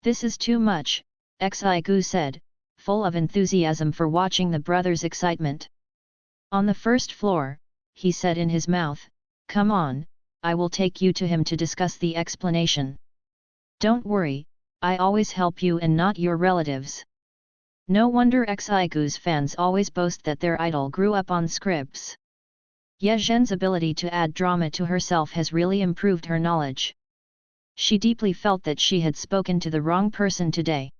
This is too much, Xi Gu said, full of enthusiasm for watching the brothers' excitement. On the first floor, he said in his mouth, come on, I will take you to him to discuss the explanation. Don't worry, I always help you and not your relatives. No wonder Xi Gu's fans always boast that their idol grew up on scripts. Ye Zhen's ability to add drama to herself has really improved her knowledge. She deeply felt that she had spoken to the wrong person today.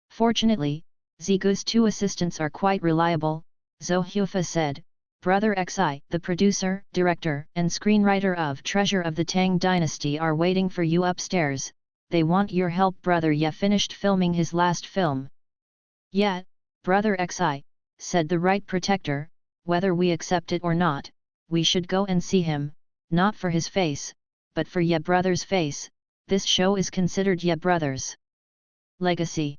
Fortunately, Zigu's two assistants are quite reliable, Zhou Hufa said. Brother Xi, the producer, director, and screenwriter of Treasure of the Tang Dynasty are waiting for you upstairs, they want your help. Brother Ye finished filming his last film. Yeah, Brother Xi, said the right protector, whether we accept it or not, we should go and see him, not for his face, but for Ye brother's face. This show is considered Ye brother's legacy.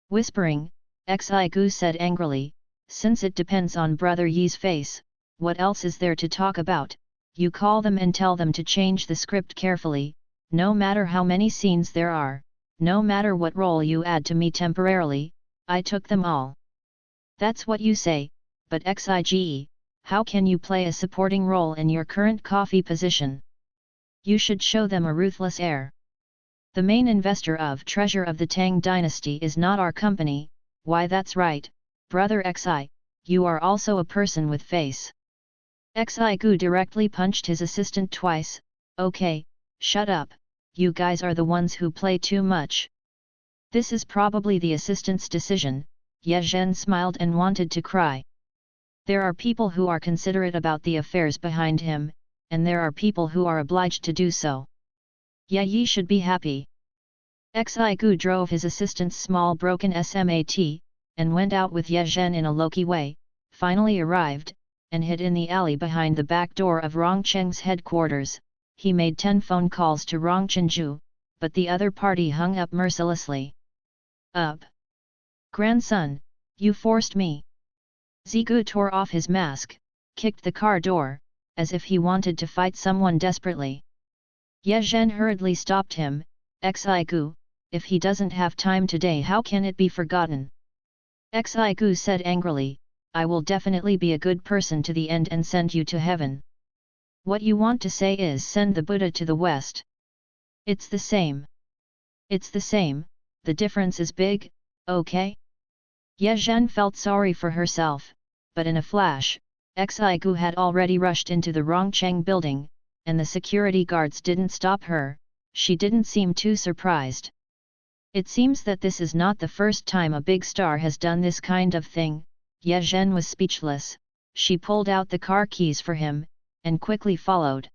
Whispering, Xi Gu said angrily, since it depends on Brother Yi's face, what else is there to talk about? You call them and tell them to change the script carefully, no matter how many scenes there are, no matter what role you add to me temporarily, I took them all. That's what you say, but Xige, how can you play a supporting role in your current coffee position? You should show them a ruthless air. The main investor of Treasure of the Tang Dynasty is not our company. Why, that's right, Brother Xi, you are also a person with face. Xi Gu directly punched his assistant twice. Okay, shut up, you guys are the ones who play too much. This is probably the assistant's decision. Ye Zhen smiled and wanted to cry. There are people who are considerate about the affairs behind him, and there are people who are obliged to do so. Ye Yi should be happy. Xi Gu drove his assistant's small broken SMAT, and went out with Ye Zhen in a low-key way, finally arrived, and hid in the alley behind the back door of Rongcheng's headquarters. He made 10 phone calls to Rongchenju, but the other party hung up mercilessly. Up! Grandson, you forced me! Zigu tore off his mask, kicked the car door, as if he wanted to fight someone desperately. Ye Zhen hurriedly stopped him. Xi Gu, if he doesn't have time today, how can it be forgotten? Xi Gu said angrily, I will definitely be a good person to the end and send you to heaven. What you want to say is send the Buddha to the west. It's the same. It's the same, the difference is big, okay? Ye Zhen felt sorry for herself, but in a flash, Xi Gu had already rushed into the Rongcheng building, and the security guards didn't stop her. She didn't seem too surprised. It seems that this is not the first time a big star has done this kind of thing. Ye Zhen was speechless. She pulled out the car keys for him, and quickly followed.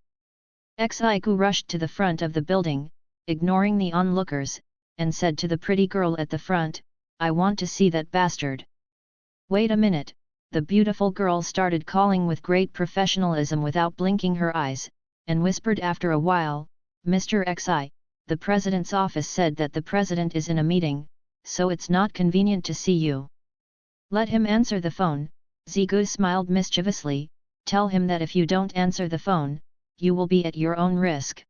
Xi Gu rushed to the front of the building, ignoring the onlookers, and said to the pretty girl at the front, I want to see that bastard. Wait a minute, the beautiful girl started calling with great professionalism without blinking her eyes, and whispered after a while, Mr. Xi, the president's office said that the president is in a meeting, so it's not convenient to see you. Let him answer the phone. Zigu smiled mischievously, tell him that if you don't answer the phone, you will be at your own risk.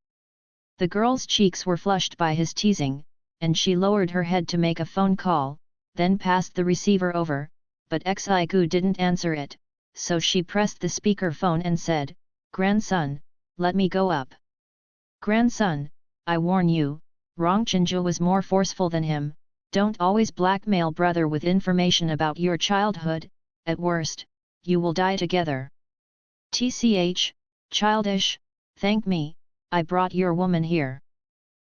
The girl's cheeks were flushed by his teasing, and she lowered her head to make a phone call, then passed the receiver over, but Xigu didn't answer it, so she pressed the speaker phone and said, "Grandson, let me go up." "Grandson, I warn you," Rong Chenju was more forceful than him, "don't always blackmail brother with information about your childhood, at worst, you will die together." "Tch, childish, thank me, I brought your woman here."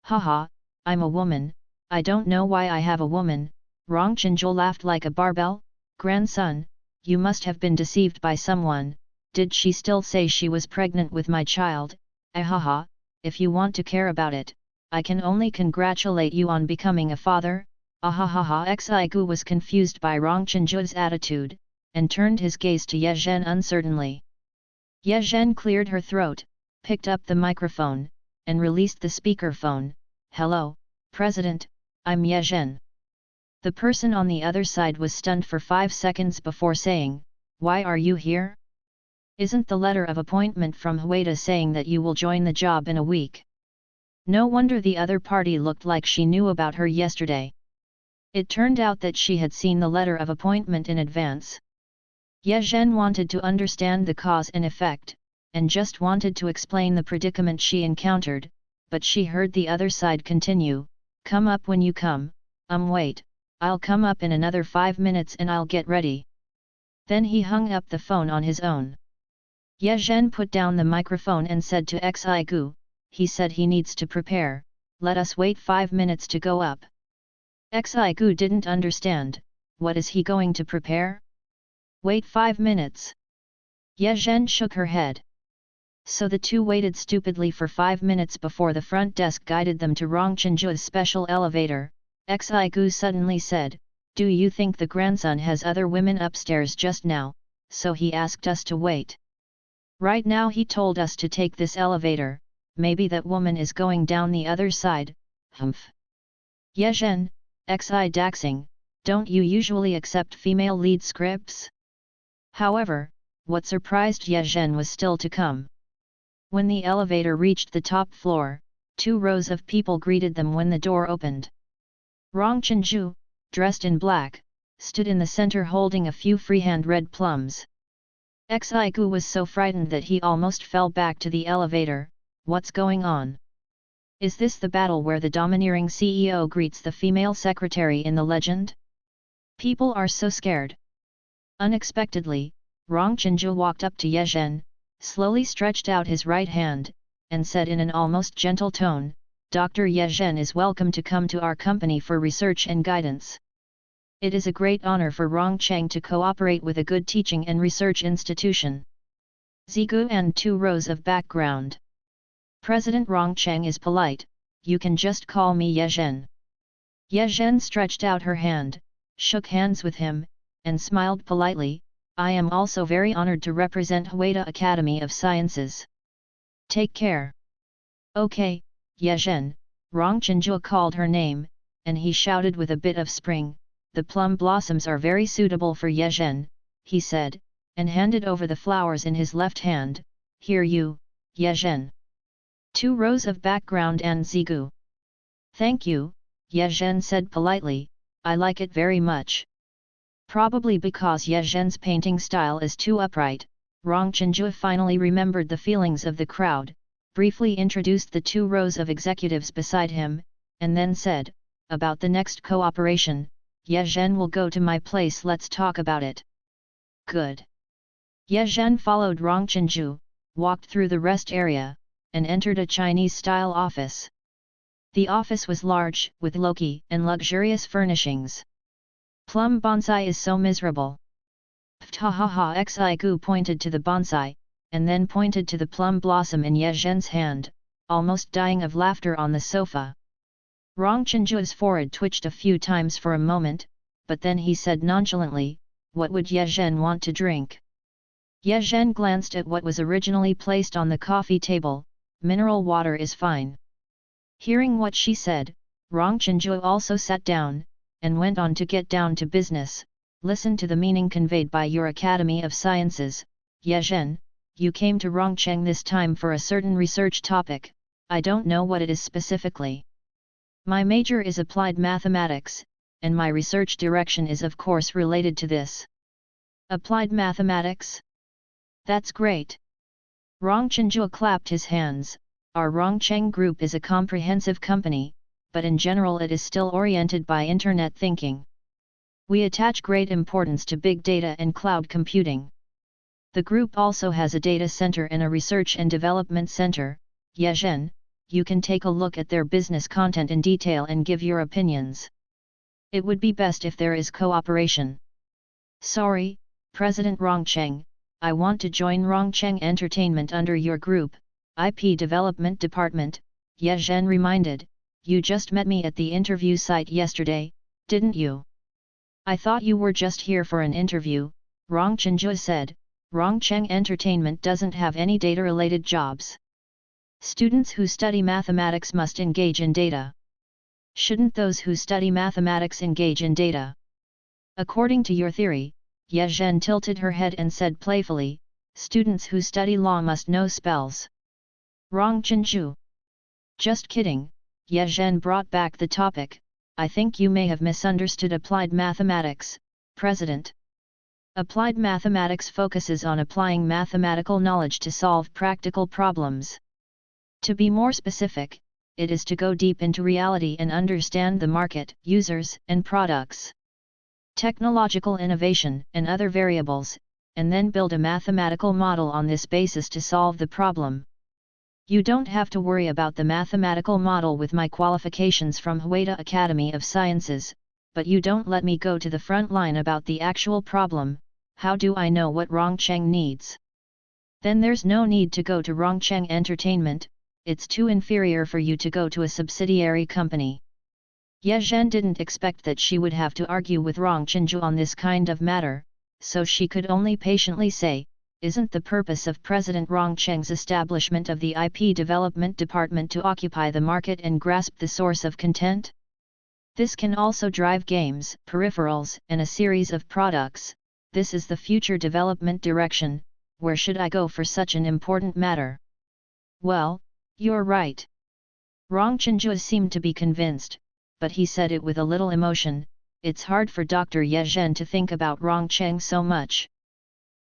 "Haha, I'm a woman, I don't know why I have a woman," Rong Chenju laughed like a barbell. "Grandson, you must have been deceived by someone, did she still say she was pregnant with my child? Ahaha, if you want to care about it, I can only congratulate you on becoming a father." Ahahaha. Xigu was confused by Rong Chenju's attitude, and turned his gaze to Ye Zhen uncertainly. Ye Zhen cleared her throat, picked up the microphone, and released the speakerphone. "Hello, President, I'm Ye Zhen." The person on the other side was stunned for 5 seconds before saying, "Why are you here? Isn't the letter of appointment from Hueda saying that you will join the job in a week?" No wonder the other party looked like she knew about her yesterday. It turned out that she had seen the letter of appointment in advance. Ye Zhen wanted to understand the cause and effect, and just wanted to explain the predicament she encountered, but she heard the other side continue, "Come up when you come, wait, I'll come up in another 5 minutes and I'll get ready." Then he hung up the phone on his own. Ye Zhen put down the microphone and said to Xigu, "He said he needs to prepare, let us wait 5 minutes to go up." Xigu didn't understand, what is he going to prepare? Wait 5 minutes? Ye Zhen shook her head. So the two waited stupidly for 5 minutes before the front desk guided them to Rong Chenju's special elevator. Xigu suddenly said, "Do you think the grandson has other women upstairs just now, so he asked us to wait? Right now he told us to take this elevator, maybe that woman is going down the other side, humph." Ye Zhen, Xi Daxing, don't you usually accept female lead scripts? However, what surprised Ye Zhen was still to come. When the elevator reached the top floor, 2 rows of people greeted them when the door opened. Rong Chenju, dressed in black, stood in the center holding a few freehand red plums. Xigu was so frightened that he almost fell back to the elevator. What's going on? Is this the battle where the domineering CEO greets the female secretary in the legend? People are so scared. Unexpectedly, Rong Chenju walked up to Ye Zhen, slowly stretched out his right hand, and said in an almost gentle tone, "Dr. Ye Zhen is welcome to come to our company for research and guidance. It is a great honor for Rong Cheng to cooperate with a good teaching and research institution." Zigu and 2 rows of background. "President Rong Cheng is polite, you can just call me Ye Zhen." Ye Zhen stretched out her hand, shook hands with him, and smiled politely, "I am also very honored to represent Hueda Academy of Sciences. Take care." "Okay, Ye Zhen," Rong Chenju called her name, and he shouted with a bit of spring, "The plum blossoms are very suitable for Ye Zhen," he said, and handed over the flowers in his left hand. "Here you, Ye Zhen." 2 rows of background and Zigu. "Thank you," Ye Zhen said politely, "I like it very much." Probably because Ye Zhen's painting style is too upright, Rong Chenju finally remembered the feelings of the crowd, briefly introduced the 2 rows of executives beside him, and then said, "About the next cooperation, Ye Zhen will go to my place, let's talk about it." "Good." Ye Zhen followed Rong Chenju, walked through the rest area, and entered a Chinese-style office. The office was large, with low-key and luxurious furnishings. "Plum bonsai is so miserable." Pthahaha. Xigu pointed to the bonsai, and then pointed to the plum blossom in Ye Zhen's hand, almost dying of laughter on the sofa. Rong Chenju's forehead twitched a few times for a moment, but then he said nonchalantly, "What would Ye Zhen want to drink?" Ye Zhen glanced at what was originally placed on the coffee table. "Mineral water is fine." Hearing what she said, Rong Chenju also sat down, and went on to get down to business. "Listen to the meaning conveyed by your Academy of Sciences, Ye Zhen, you came to Rongcheng this time for a certain research topic, I don't know what it is specifically. My major is applied mathematics, and my research direction is of course related to this. Applied mathematics? That's great. Rongchenjua clapped his hands. Our Rongcheng Group is a comprehensive company, but in general it is still oriented by internet thinking. We attach great importance to big data and cloud computing. The group also has a data center and a research and development center. Yezhen, you can take a look at their business content in detail and give your opinions. It would be best if there is cooperation. Sorry, President Rongcheng, I want to join Rongcheng Entertainment under your group, IP Development Department, Yezhen reminded. You just met me at the interview site yesterday, didn't you? I thought you were just here for an interview, Rongchenjua said. Rongcheng Entertainment doesn't have any data-related jobs. Students who study mathematics must engage in data. Shouldn't those who study mathematics engage in data? According to your theory, Yezhen tilted her head and said playfully, students who study law must know spells. Rongchenjua. Just kidding, Yezhen brought back the topic. I think you may have misunderstood applied mathematics, President. Applied mathematics focuses on applying mathematical knowledge to solve practical problems. To be more specific, it is to go deep into reality and understand the market, users, and products, technological innovation, and other variables, and then build a mathematical model on this basis to solve the problem. You don't have to worry about the mathematical model with my qualifications from Hueda Academy of Sciences, but you don't let me go to the front line about the actual problem. How do I know what Rongcheng needs? Then there's no need to go to Rongcheng Entertainment, it's too inferior for you to go to a subsidiary company. Yezhen didn't expect that she would have to argue with Rongchenjua on this kind of matter, so she could only patiently say, isn't the purpose of President Rongcheng's establishment of the IP Development Department to occupy the market and grasp the source of content? This can also drive games, peripherals, and a series of products. This is the future development direction. Where should I go for such an important matter? Well, you're right. Rongchenjua seemed to be convinced, but he said it with a little emotion. It's hard for Dr. Yezhen to think about Rongcheng so much.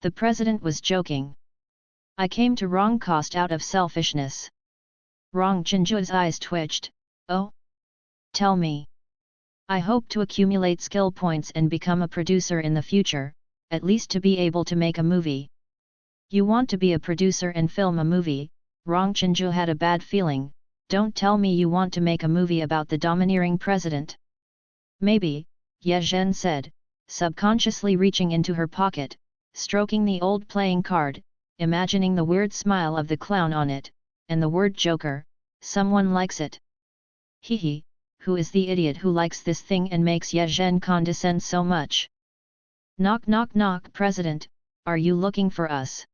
The president was joking. I came to Rongcost out of selfishness. Rongchenjua's eyes twitched. Oh? Tell me. I hope to accumulate skill points and become a producer in the future, at least to be able to make a movie. You want to be a producer and film a movie? Rongchenjua had a bad feeling. Don't tell me you want to make a movie about the domineering president. Maybe, Yezhen said, subconsciously reaching into her pocket, stroking the old playing card, imagining the weird smile of the clown on it, and the word Joker. Someone likes it. Hee, who is the idiot who likes this thing and makes Yezhen condescend so much? Knock knock knock. President, are you looking for us?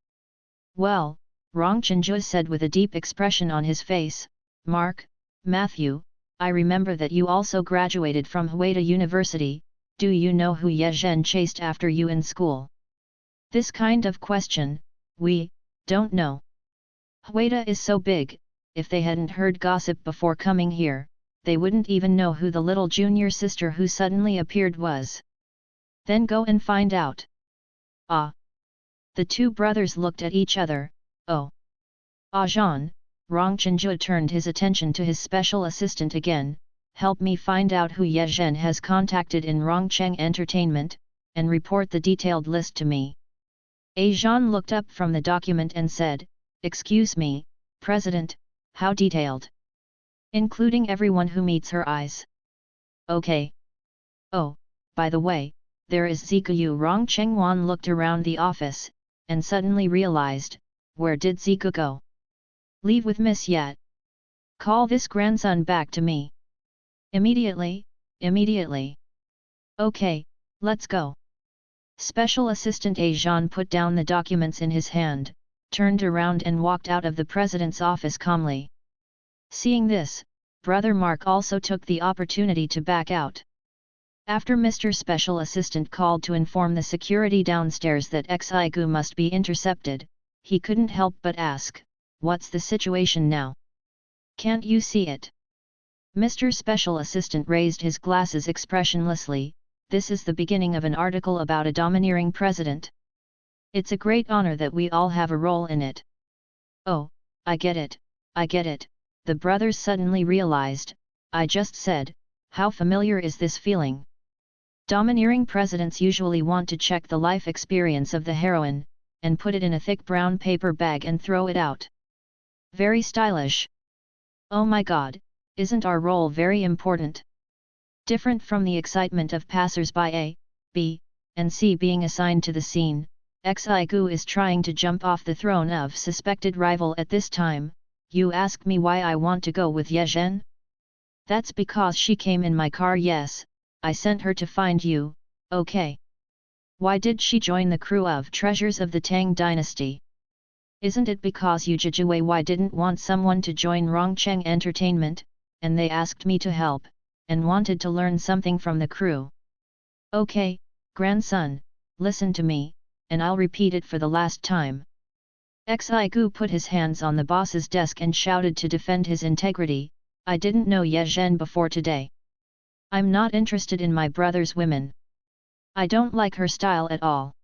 Well, Rongchenjua said with a deep expression on his face, Mark, Matthew, I remember that you also graduated from Hueda University. Do you know who Yezhen chased after you in school? This kind of question, we don't know. Hueda is so big, if they hadn't heard gossip before coming here, they wouldn't even know who the little junior sister who suddenly appeared was. Then go and find out. Ah! The two brothers looked at each other. Oh! Jean, Rongchenjua turned his attention to his special assistant again. Help me find out who Yezhen has contacted in Rongcheng Entertainment, and report the detailed list to me. Jean looked up from the document and said, Excuse me, President, how detailed? Including everyone who meets her eyes. Okay. Oh, by the way, there is Zikayu. Rongchengwan looked around the office, and suddenly realized, where did Ziku go? Leave with Miss Yat. Call this grandson back to me. Immediately, immediately. Okay, let's go. Special Assistant Jean put down the documents in his hand, turned around and walked out of the president's office calmly. Seeing this, Brother Mark also took the opportunity to back out. After Mr. Special Assistant called to inform the security downstairs that Xigu must be intercepted, he couldn't help but ask, "What's the situation now? Can't you see it?" Mr. Special Assistant raised his glasses expressionlessly. "This is the beginning of an article about a domineering president. It's a great honor that we all have a role in it." "Oh, I get it, I get it," the brothers suddenly realized. "I just said, how familiar is this feeling?" Domineering presidents usually want to check the life experience of the heroine, and put it in a thick brown paper bag and throw it out. Very stylish. "Oh my God, isn't our role very important?" Different from the excitement of passers-by A, B, and C being assigned to the scene, Xigu is trying to jump off the throne of suspected rival at this time. "You ask me why I want to go with Ye Zhen? That's because she came in my car. Yes, I sent her to find you, okay? Why did she join the crew of Treasures of the Tang Dynasty? Isn't it because Yu Zhijuwei didn't want someone to join Rongcheng Entertainment, and they asked me to help, and wanted to learn something from the crew? Okay, grandson, listen to me, and I'll repeat it for the last time." Xigu put his hands on the boss's desk and shouted to defend his integrity, "I didn't know Ye Zhen before today. I'm not interested in my brother's women. I don't like her style at all."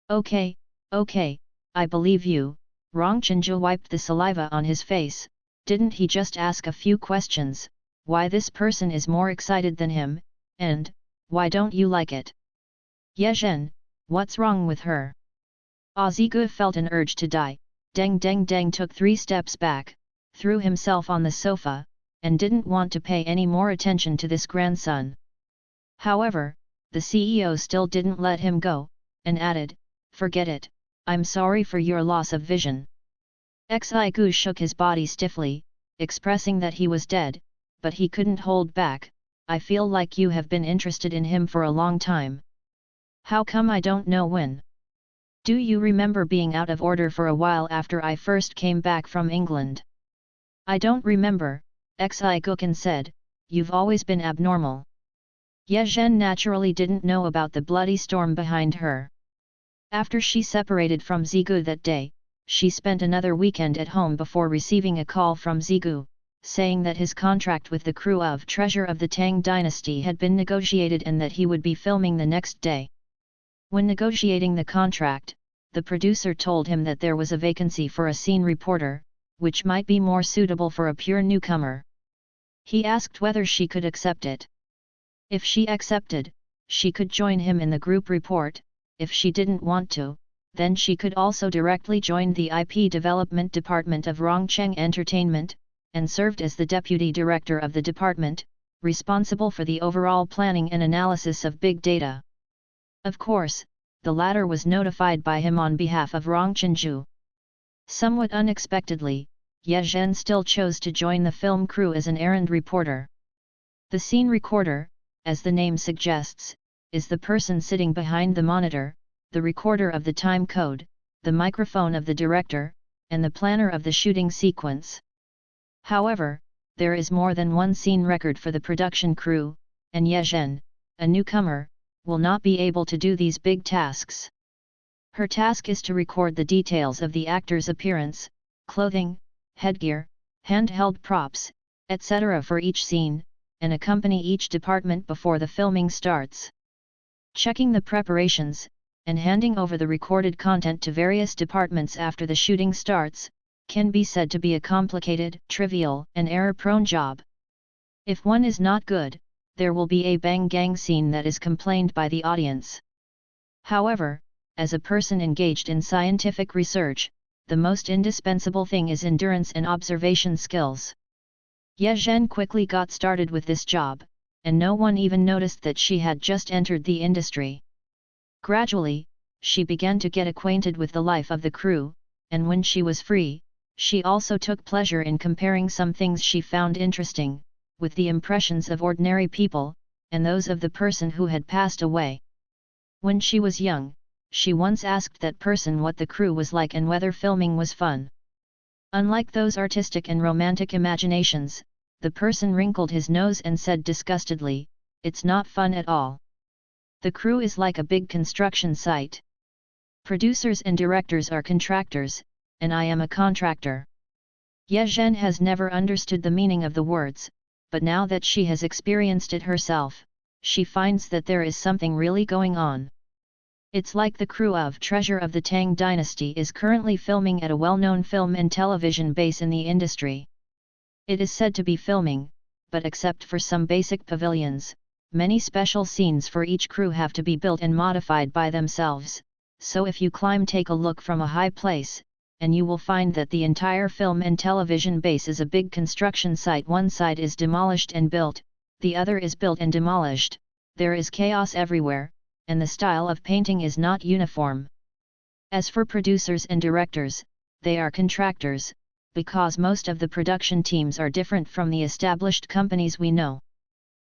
"Okay, okay, I believe you." Rong Chenju wiped the saliva on his face. "Didn't he just ask a few questions, why this person is more excited than him, and, why don't you like it? Ye Zhen, what's wrong with her?" Zigu felt an urge to die. Deng Deng Deng took 3 steps back, threw himself on the sofa, and didn't want to pay any more attention to this grandson. However, the CEO still didn't let him go, and added, "Forget it, I'm sorry for your loss of vision." Xigu shook his body stiffly, expressing that he was dead, but he couldn't hold back. "I feel like you have been interested in him for a long time. How come I don't know when? Do you remember being out of order for a while after I first came back from England?" "I don't remember," Xigu said, "you've always been abnormal." Ye Zhen naturally didn't know about the bloody storm behind her. After she separated from Zigu that day, she spent another weekend at home before receiving a call from Zigu, saying that his contract with the crew of Treasure of the Tang Dynasty had been negotiated and that he would be filming the next day. When negotiating the contract, the producer told him that there was a vacancy for a scene reporter, which might be more suitable for a pure newcomer. He asked whether she could accept it. If she accepted, she could join him in the group report. If she didn't want to, then she could also directly join the IP development department of Rongcheng Entertainment, and served as the deputy director of the department, responsible for the overall planning and analysis of big data. Of course, the latter was notified by him on behalf of Rong Chenju. Somewhat unexpectedly, Ye Zhen still chose to join the film crew as an errand reporter. The scene recorder, as the name suggests, is the person sitting behind the monitor, the recorder of the time code, the microphone of the director, and the planner of the shooting sequence. However, there is more than one scene record for the production crew, and Ye Zhen, a newcomer, will not be able to do these big tasks. Her task is to record the details of the actor's appearance, clothing, headgear, handheld props, etc. for each scene, and accompany each department before the filming starts. Checking the preparations, and handing over the recorded content to various departments after the shooting starts, can be said to be a complicated, trivial, and error-prone job. If one is not good, there will be a bang gang scene that is complained by the audience. However, as a person engaged in scientific research, the most indispensable thing is endurance and observation skills. Ye Zhen quickly got started with this job, and no one even noticed that she had just entered the industry. Gradually, she began to get acquainted with the life of the crew, and when she was free, she also took pleasure in comparing some things she found interesting, with the impressions of ordinary people, and those of the person who had passed away. When she was young, she once asked that person what the crew was like and whether filming was fun. Unlike those artistic and romantic imaginations, the person wrinkled his nose and said disgustedly, "It's not fun at all. The crew is like a big construction site. Producers and directors are contractors, and I am a contractor. Ye Zhen has never understood the meaning of the words, but now that she has experienced it herself, she finds that there is something really going on. It's like the crew of Treasure of the Tang Dynasty is currently filming at a well-known film and television base in the industry. It is said to be filming, but except for some basic pavilions, many special scenes for each crew have to be built and modified by themselves, so if you take a look from a high place, and you will find that the entire film and television base is a big construction site. One side is demolished and built, the other is built and demolished, there is chaos everywhere, and the style of painting is not uniform. As for producers and directors, they are contractors, because most of the production teams are different from the established companies we know.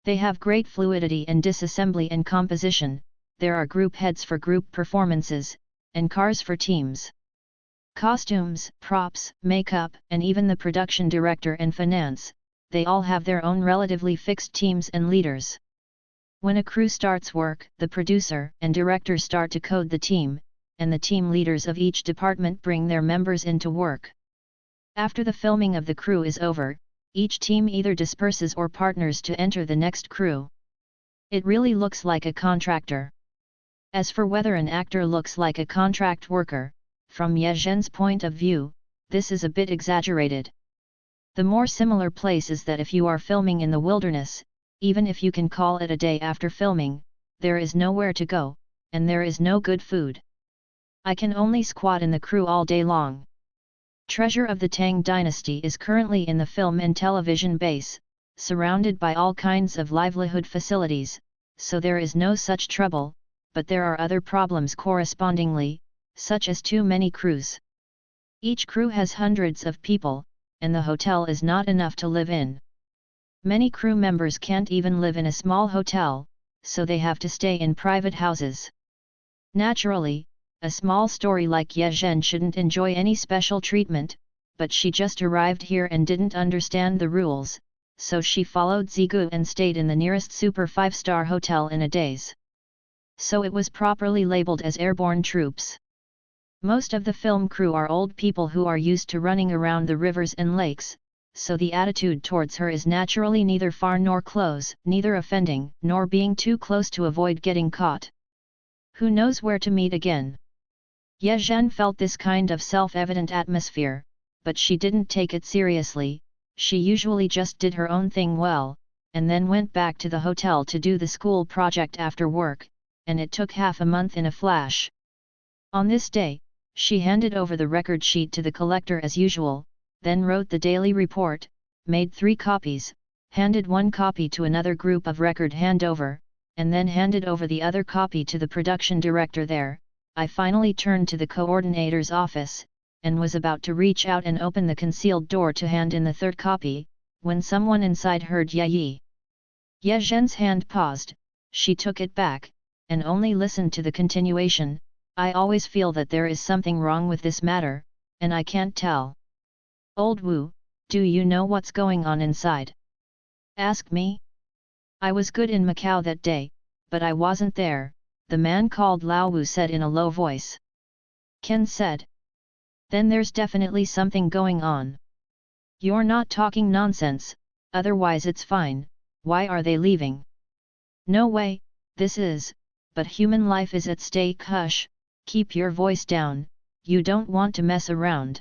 They have great fluidity and disassembly and composition, there are group heads for group performances, and cars for teams. Costumes, props, makeup, and even the production director and finance, they all have their own relatively fixed teams and leaders. When a crew starts work, the producer and director start to code the team, and the team leaders of each department bring their members into work. After the filming of the crew is over, each team either disperses or partners to enter the next crew. It really looks like a contractor. As for whether an actor looks like a contract worker, from Ye Zhen's point of view, this is a bit exaggerated. The more similar place is that if you are filming in the wilderness, even if you can call it a day after filming, there is nowhere to go, and there is no good food. I can only squat in the crew all day long. Treasure of the Tang Dynasty is currently in the film and television base, surrounded by all kinds of livelihood facilities, so there is no such trouble, but there are other problems correspondingly, such as too many crews. Each crew has hundreds of people, and the hotel is not enough to live in. Many crew members can't even live in a small hotel, so they have to stay in private houses. Naturally, a small story like Ye Zhen shouldn't enjoy any special treatment, but she just arrived here and didn't understand the rules, so she followed Zigu and stayed in the nearest super 5-star hotel in a daze. So it was properly labeled as airborne troops. Most of the film crew are old people who are used to running around the rivers and lakes, so the attitude towards her is naturally neither far nor close, neither offending nor being too close to avoid getting caught. Who knows where to meet again? Ye Zhen felt this kind of self-evident atmosphere, but she didn't take it seriously. She usually just did her own thing well, and then went back to the hotel to do the school project after work, and it took half a month in a flash. On this day, she handed over the record sheet to the collector as usual, then wrote the daily report, made 3 copies, handed 1 copy to another group of record handover, and then handed over the other copy to the production director there. I finally turned to the coordinator's office, and was about to reach out and open the concealed door to hand in the 3rd copy, when someone inside heard Ye Yi. Ye Zhen's hand paused, she took it back, and only listened to the continuation. I always feel that there is something wrong with this matter, and I can't tell. Old Wu, do you know what's going on inside? Ask me. I was good in Macau that day, but I wasn't there, the man called Lao Wu said in a low voice. Ken said. Then there's definitely something going on. You're not talking nonsense, otherwise it's fine, why are they leaving? No way, this is, but human life is at stake. Hush, keep your voice down, you don't want to mess around.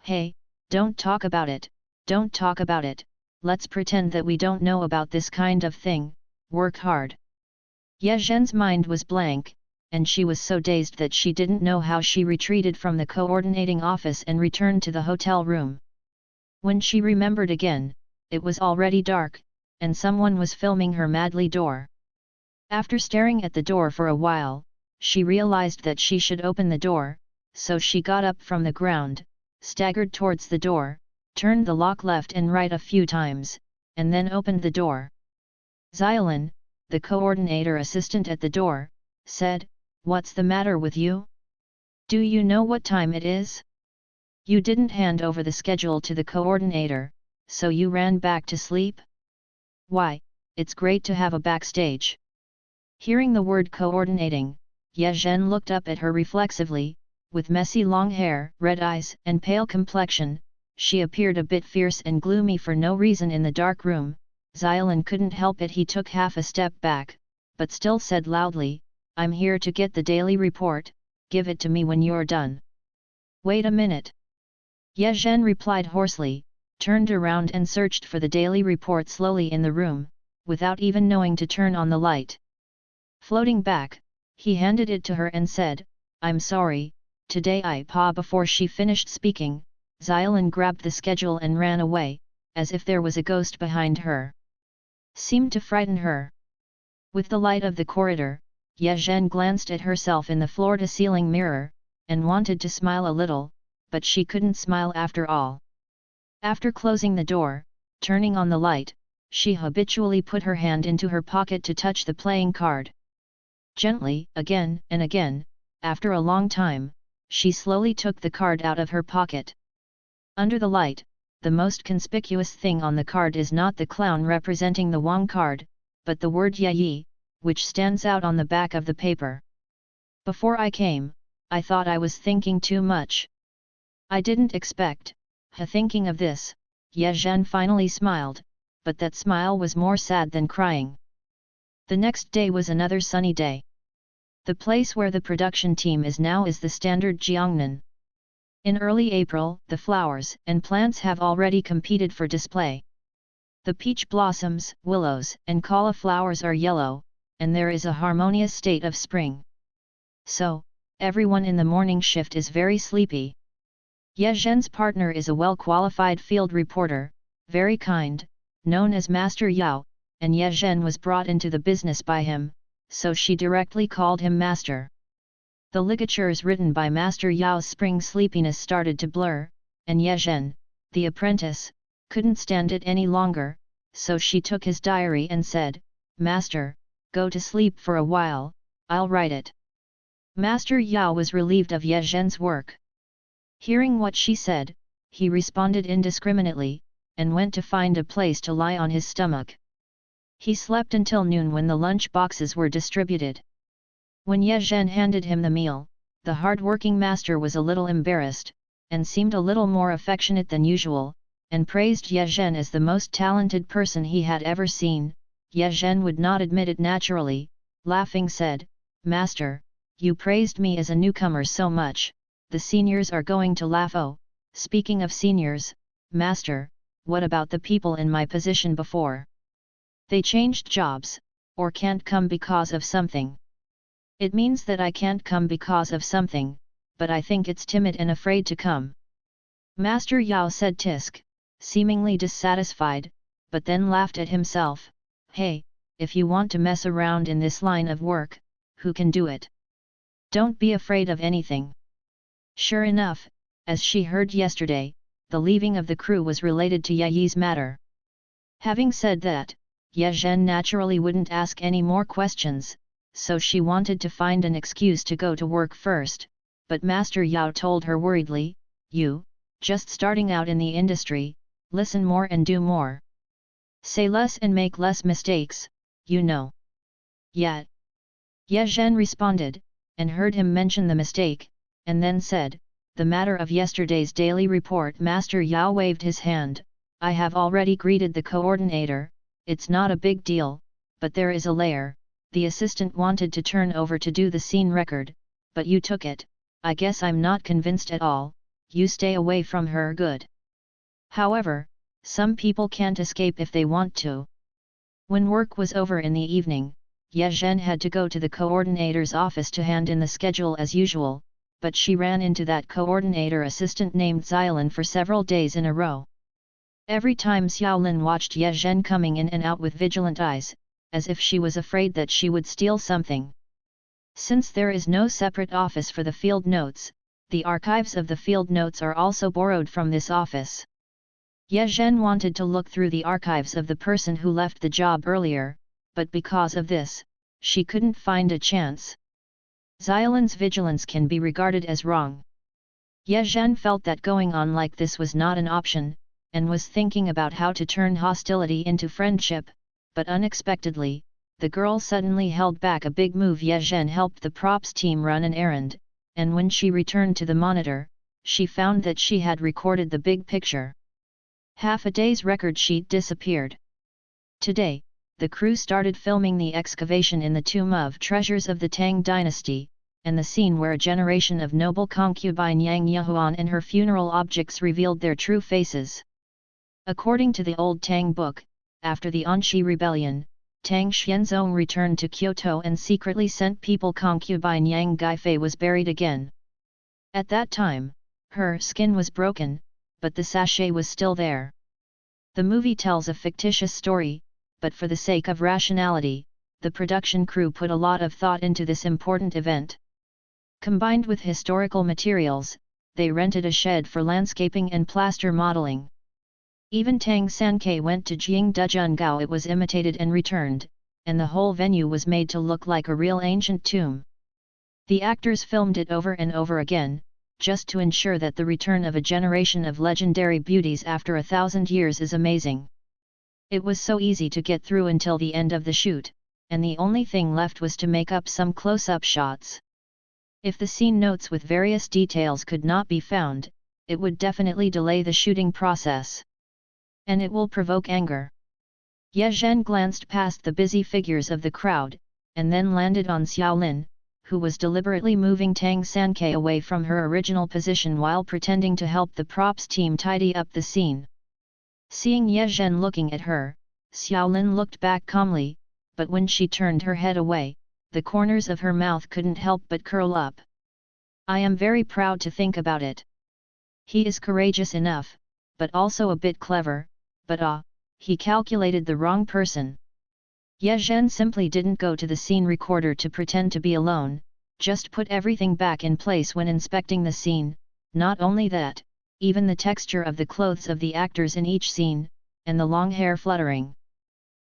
Hey, don't talk about it, don't talk about it, let's pretend that we don't know about this kind of thing, work hard. Ye Zhen's mind was blank, and she was so dazed that she didn't know how she retreated from the coordinating office and returned to the hotel room. When she remembered again, it was already dark, and someone was filming her madly door. After staring at the door for a while, she realized that she should open the door, so she got up from the ground, staggered towards the door, turned the lock left and right a few times, and then opened the door. Xiaolin, the coordinator assistant at the door, said, "What's the matter with you? Do you know what time it is? You didn't hand over the schedule to the coordinator, so you ran back to sleep? Why, it's great to have a backstage." Hearing the word coordinating, Ye Zhen looked up at her reflexively. With messy long hair, red eyes, and pale complexion, she appeared a bit fierce and gloomy for no reason in the dark room. Xiaolin couldn't help it. He took half a step back, but still said loudly, "I'm here to get the daily report, give it to me when you're done." "Wait a minute." Ye Zhen replied hoarsely, turned around and searched for the daily report slowly in the room, without even knowing to turn on the light. Floating back, he handed it to her and said, "I'm sorry, today I pa." Before she finished speaking, Xiaolin grabbed the schedule and ran away, as if there was a ghost behind her. Seemed to frighten her. With the light of the corridor, Ye Zhen glanced at herself in the floor-to-ceiling mirror, and wanted to smile a little, but she couldn't smile after all. After closing the door, turning on the light, she habitually put her hand into her pocket to touch the playing card. Gently, again and again, after a long time, she slowly took the card out of her pocket. Under the light, the most conspicuous thing on the card is not the clown representing the Wang card, but the word Yi, which stands out on the back of the paper. "Before I came, I thought I was thinking too much. I didn't expect, thinking of this." Ye Zhen finally smiled, but that smile was more sad than crying. The next day was another sunny day. The place where the production team is now is the standard Jiangnan. In early April, the flowers and plants have already competed for display. The peach blossoms, willows, and cauliflowers are yellow, and there is a harmonious state of spring. So, everyone in the morning shift is very sleepy. Ye Zhen's partner is a well-qualified field reporter, very kind, known as Master Yao, and Ye Zhen was brought into the business by him, so she directly called him Master. The ligatures written by Master Yao's spring sleepiness started to blur, and Ye Zhen, the apprentice, couldn't stand it any longer, so she took his diary and said, "Master, go to sleep for a while, I'll write it." Master Yao was relieved of Ye Zhen's work. Hearing what she said, he responded indiscriminately, and went to find a place to lie on his stomach. He slept until noon when the lunch boxes were distributed. When Ye Zhen handed him the meal, the hard-working master was a little embarrassed, and seemed a little more affectionate than usual, and praised Ye Zhen as the most talented person he had ever seen. Ye Zhen would not admit it naturally, laughing said, "Master, you praised me as a newcomer so much, the seniors are going to laugh." "Oh, speaking of seniors, Master, what about the people in my position before? They changed jobs, or can't come because of something." "It means that I can't come because of something, but I think it's timid and afraid to come." Master Yao said tisk, seemingly dissatisfied, but then laughed at himself. "Hey, if you want to mess around in this line of work, who can do it? Don't be afraid of anything." Sure enough, as she heard yesterday, the leaving of the crew was related to Yi's matter. Having said that, Ye Zhen naturally wouldn't ask any more questions, so she wanted to find an excuse to go to work first, but Master Yao told her worriedly, "You, just starting out in the industry, listen more and do more. Say less and make less mistakes, you know." "Yeah." Ye Zhen responded, and heard him mention the mistake, and then said, "The matter of yesterday's daily report." Master Yao waved his hand, "I have already greeted the coordinator, it's not a big deal, but there is a layer, the assistant wanted to turn over to do the scene record, but you took it. I guess I'm not convinced at all, you stay away from her. Good. However, some people can't escape if they want to." When work was over in the evening, Ye Zhen had to go to the coordinator's office to hand in the schedule as usual, but she ran into that coordinator assistant named Xiaolin for several days in a row. Every time Xiaolin watched Ye Zhen coming in and out with vigilant eyes, as if she was afraid that she would steal something. Since there is no separate office for the field notes, the archives of the field notes are also borrowed from this office. Ye Zhen wanted to look through the archives of the person who left the job earlier, but because of this, she couldn't find a chance. Xiaolin's vigilance can be regarded as wrong. Ye Zhen felt that going on like this was not an option, and was thinking about how to turn hostility into friendship, but unexpectedly, the girl suddenly held back a big move. Ye Zhen helped the props team run an errand, and when she returned to the monitor, she found that she had recorded the big picture. Half a day's record sheet disappeared. Today, the crew started filming the excavation in the tomb of treasures of the Tang dynasty, and the scene where a generation of noble concubine Yang Yehuan and her funeral objects revealed their true faces. According to the old Tang book, after the Anshi rebellion, Tang Xianzong returned to Kyoto and secretly sent people. Concubine Yang Guifei was buried again. At that time, her skin was broken, but the sachet was still there. The movie tells a fictitious story, but for the sake of rationality, the production crew put a lot of thought into this important event. Combined with historical materials, they rented a shed for landscaping and plaster modeling. Even Tang Sankei went to Jingdezhengao. It was imitated and returned, and the whole venue was made to look like a real ancient tomb. The actors filmed it over and over again, just to ensure that the return of a generation of legendary beauties after 1,000 years is amazing. It was so easy to get through until the end of the shoot, and the only thing left was to make up some close-up shots. If the scene notes with various details could not be found, it would definitely delay the shooting process. And it will provoke anger. Ye Zhen glanced past the busy figures of the crowd, and then landed on Xiaolin, who was deliberately moving Tang Sankei away from her original position while pretending to help the props team tidy up the scene. Seeing Ye Zhen looking at her, Xiaolin looked back calmly, but when she turned her head away, the corners of her mouth couldn't help but curl up. I am very proud to think about it. He is courageous enough, but also a bit clever, but he calculated the wrong person. Ye Zhen simply didn't go to the scene recorder to pretend to be alone, just put everything back in place when inspecting the scene. Not only that, even the texture of the clothes of the actors in each scene, and the long hair fluttering.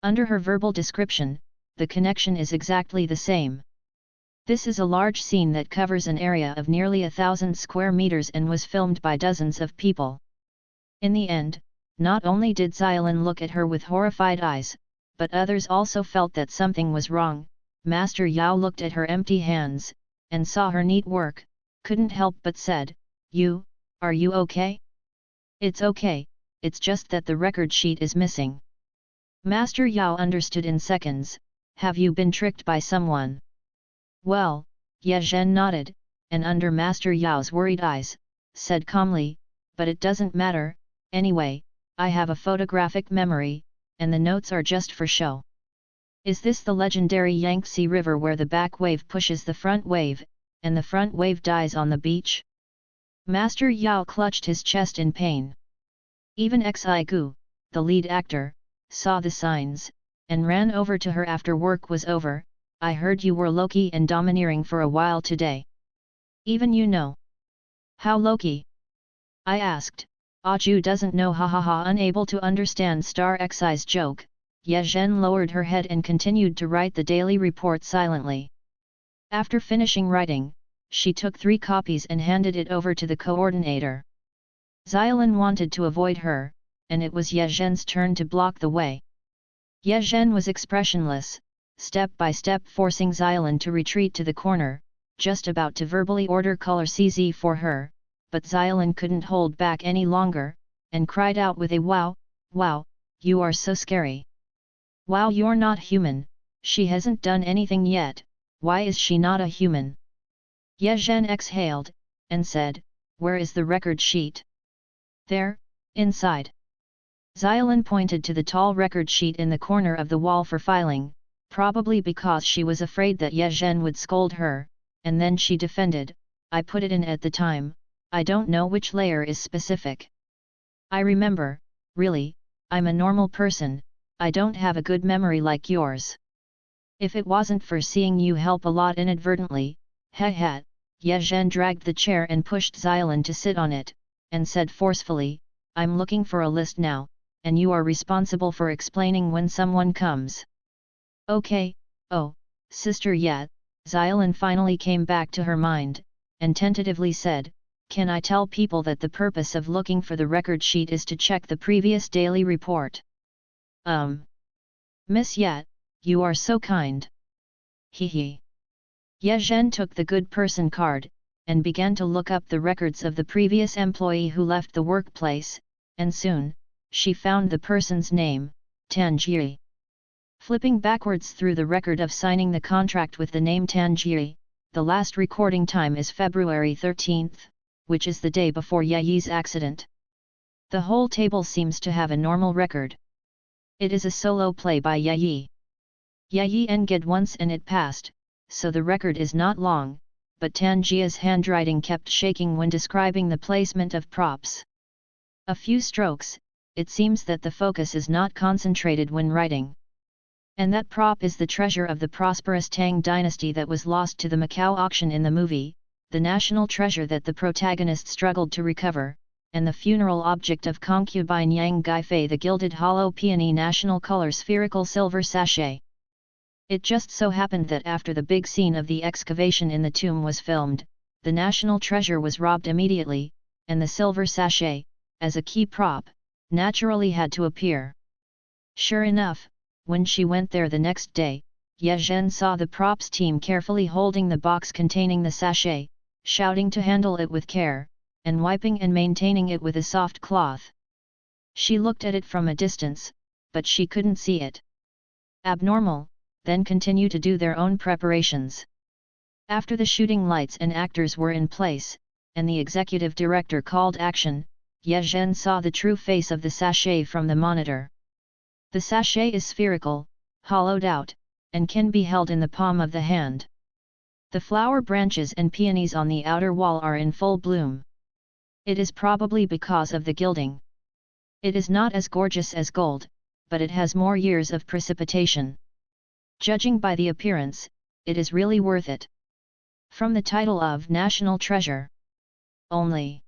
Under her verbal description, the connection is exactly the same. This is a large scene that covers an area of nearly 1,000 square meters and was filmed by dozens of people. In the end, not only did Xiaolin look at her with horrified eyes, but others also felt that something was wrong. Master Yao looked at her empty hands, and saw her neat work, couldn't help but said, Are you okay? It's okay, it's just that the record sheet is missing. Master Yao understood in seconds. Have you been tricked by someone? Well, Ye Zhen nodded, and under Master Yao's worried eyes, said calmly, but it doesn't matter, anyway, I have a photographic memory, and the notes are just for show. Is this the legendary Yangtze River where the back wave pushes the front wave, and the front wave dies on the beach? Master Yao clutched his chest in pain. Even Xi Gu, the lead actor, saw the signs, and ran over to her after work was over. I heard you were low-key and domineering for a while today. Even you know. How low-key? I asked. Ju doesn't know, unable to understand Star Xi's joke. Ye Zhen lowered her head and continued to write the daily report silently. After finishing writing, she took 3 copies and handed it over to the coordinator. Xiaolin wanted to avoid her, and it was Ye Zhen's turn to block the way. Ye Zhen was expressionless, step by step forcing Xiaolin to retreat to the corner, just about to verbally order color CZ for her, but Xiaolin couldn't hold back any longer, and cried out with a wow, you are so scary. Wow, you're not human, she hasn't done anything yet, why is she not a human? Ye Zhen exhaled, and said, where is the record sheet? There, inside. Xiaolin pointed to the tall record sheet in the corner of the wall for filing, probably because she was afraid that Ye Zhen would scold her, and then she defended, I put it in at the time, I don't know which layer is specific. I remember, really, I'm a normal person, I don't have a good memory like yours. If it wasn't for seeing you help a lot inadvertently, Ye Zhen dragged the chair and pushed Xiaolin to sit on it, and said forcefully, I'm looking for a list now, and you are responsible for explaining when someone comes. Okay, Sister Ye, Xiaolin finally came back to her mind, and tentatively said, can I tell people that the purpose of looking for the record sheet is to check the previous daily report? Miss Ye You are so kind. He he. Ye Zhen took the good person card, and began to look up the records of the previous employee who left the workplace, and soon, she found the person's name, Tan Jie. Flipping backwards through the record of signing the contract with the name Tan Jie, the last recording time is February 13th, which is the day before Ye Yi's accident. The whole table seems to have a normal record. It is a solo play by Ye Yi. Ye Yi engaged once and it passed, so the record is not long, but Tan Jie's handwriting kept shaking when describing the placement of props. A few strokes, it seems that the focus is not concentrated when writing. And that prop is the treasure of the prosperous Tang dynasty that was lost to the Macau auction in the movie, the national treasure that the protagonist struggled to recover, and the funeral object of concubine Yang Guifei, the gilded hollow peony national color spherical silver sachet. It just so happened that after the big scene of the excavation in the tomb was filmed, the national treasure was robbed immediately, and the silver sachet, as a key prop, naturally had to appear. Sure enough, when she went there the next day, Ye Zhen saw the props team carefully holding the box containing the sachet, shouting to handle it with care, and wiping and maintaining it with a soft cloth. She looked at it from a distance, but she couldn't see it. Abnormal, then continue to do their own preparations. After the shooting lights and actors were in place, and the executive director called action, Ye Zhen saw the true face of the sachet from the monitor. The sachet is spherical, hollowed out, and can be held in the palm of the hand. The flower branches and peonies on the outer wall are in full bloom. It is probably because of the gilding. It is not as gorgeous as gold, but it has more years of precipitation. Judging by the appearance, it is really worth it. From the title of National Treasure. Only.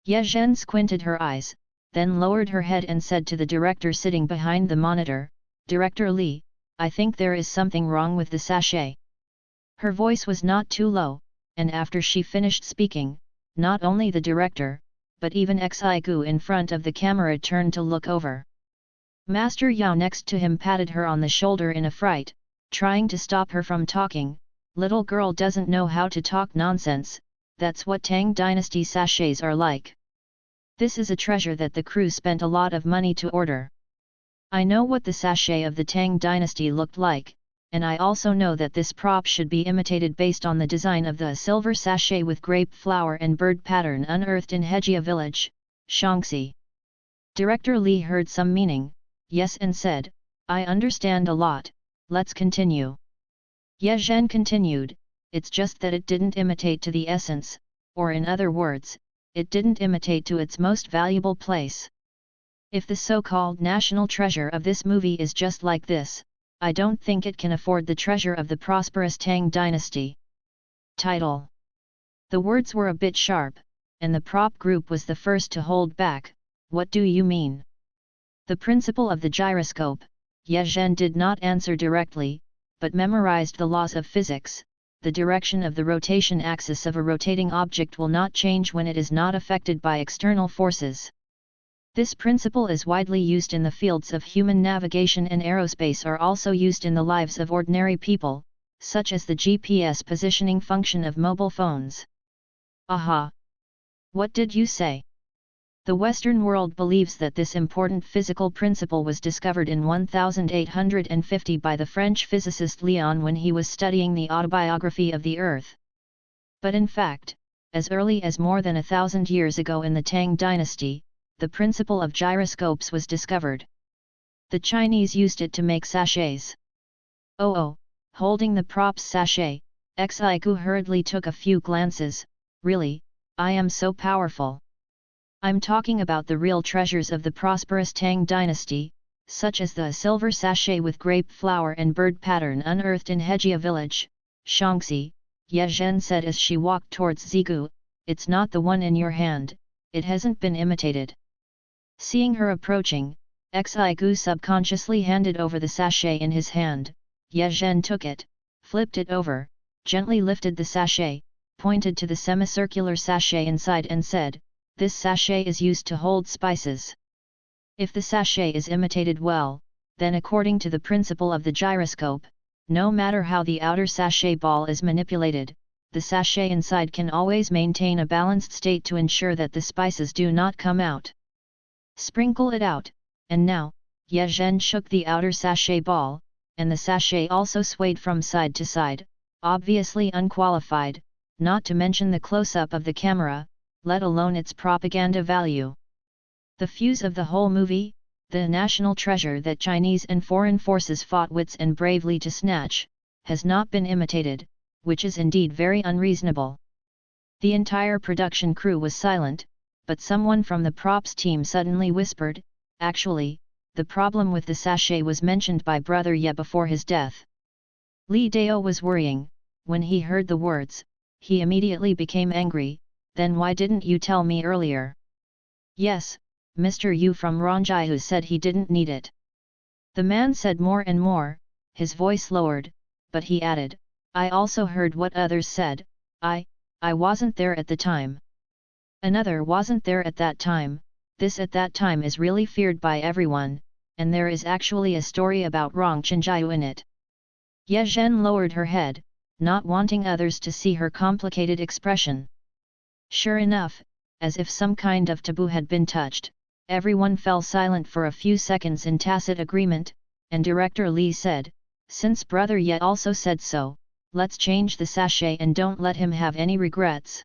Ye Zhen squinted her eyes, then lowered her head and said to the director sitting behind the monitor, "Director Li, I think there is something wrong with the sachet." Her voice was not too low, and after she finished speaking, not only the director, but even Xi Gu in front of the camera turned to look over. Master Yao next to him patted her on the shoulder in a fright, trying to stop her from talking. "Little girl doesn't know how to talk nonsense, that's what Tang dynasty sachets are like. This is a treasure that the crew spent a lot of money to order. I know what the sachet of the Tang dynasty looked like, and I also know that this prop should be imitated based on the design of the silver sachet with grape flower and bird pattern unearthed in Hejia village, Shaanxi." Director Li heard some meaning, yes, and said, "I understand a lot, let's continue." Ye Zhen continued, "It's just that it didn't imitate to the essence, or in other words, it didn't imitate to its most valuable place. If the so-called national treasure of this movie is just like this, I don't think it can afford the treasure of the prosperous Tang dynasty." Title. The words were a bit sharp, and the prop group was the first to hold back. "What do you mean?" The principle of the gyroscope. Ye Zhen did not answer directly, but memorized the laws of physics. The direction of the rotation axis of a rotating object will not change when it is not affected by external forces. This principle is widely used in the fields of human navigation, and aerospace are also used in the lives of ordinary people, such as the GPS positioning function of mobile phones. Aha! What did you say? The Western world believes that this important physical principle was discovered in 1850 by the French physicist Leon when he was studying the autobiography of the Earth. But in fact, as early as more than 1,000 years ago in the Tang dynasty, the principle of gyroscopes was discovered. The Chinese used it to make sachets. Oh, holding the prop's sachet, Xi Gu hurriedly took a few glances. "Really, I am so powerful. I'm talking about the real treasures of the prosperous Tang dynasty, such as the silver sachet with grape flower and bird pattern unearthed in Hejia village, Shaanxi," Ye Zhen said as she walked towards Zigu. "It's not the one in your hand, it hasn't been imitated." Seeing her approaching, Xi Gu subconsciously handed over the sachet in his hand. Ye Zhen took it, flipped it over, gently lifted the sachet, pointed to the semicircular sachet inside and said, "This sachet is used to hold spices. If the sachet is imitated well, then according to the principle of the gyroscope, no matter how the outer sachet ball is manipulated, the sachet inside can always maintain a balanced state to ensure that the spices do not come out. Sprinkle it out, and now, Ye Zhen shook the outer sachet ball, and the sachet also swayed from side to side, obviously unqualified, not to mention the close-up of the camera, let alone its propaganda value. The fuse of the whole movie, the national treasure that Chinese and foreign forces fought wits and bravely to snatch, has not been imitated, which is indeed very unreasonable. The entire production crew was silent, but someone from the props team suddenly whispered, "Actually, the problem with the sachet was mentioned by Brother Ye before his death." Li Dao was worrying. When he heard the words, he immediately became angry. "Then why didn't you tell me earlier?" "Yes, Mr. Yu from Rongjiu said he didn't need it." The man said more and more, his voice lowered, but he added, "I also heard what others said. I wasn't there at the time." Another wasn't there at that time. This at that time is really feared by everyone, and there is actually a story about Rong Chenjiu in it. Ye Zhen lowered her head, not wanting others to see her complicated expression. Sure enough, as if some kind of taboo had been touched, everyone fell silent for a few seconds in tacit agreement, and Director Li said, "Since Brother Ye also said so, let's change the sachet and don't let him have any regrets."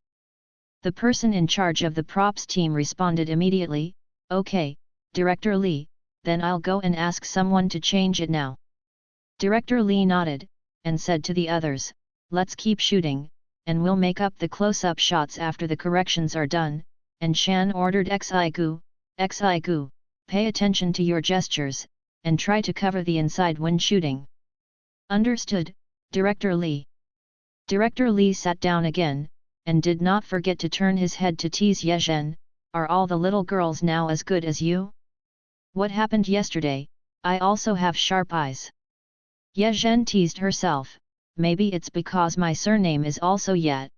The person in charge of the props team responded immediately, "Okay, Director Li, then I'll go and ask someone to change it now." Director Li nodded, and said to the others, "Let's keep shooting, and we'll make up the close-up shots after the corrections are done," and Shan ordered Xi Gu, pay attention to your gestures, and try to cover the inside when shooting. "Understood, Director Li." Director Li sat down again, and did not forget to turn his head to tease Ye Zhen, "Are all the little girls now as good as you? What happened yesterday? I also have sharp eyes." Ye Zhen teased herself, "Maybe it's because my surname is also Ye."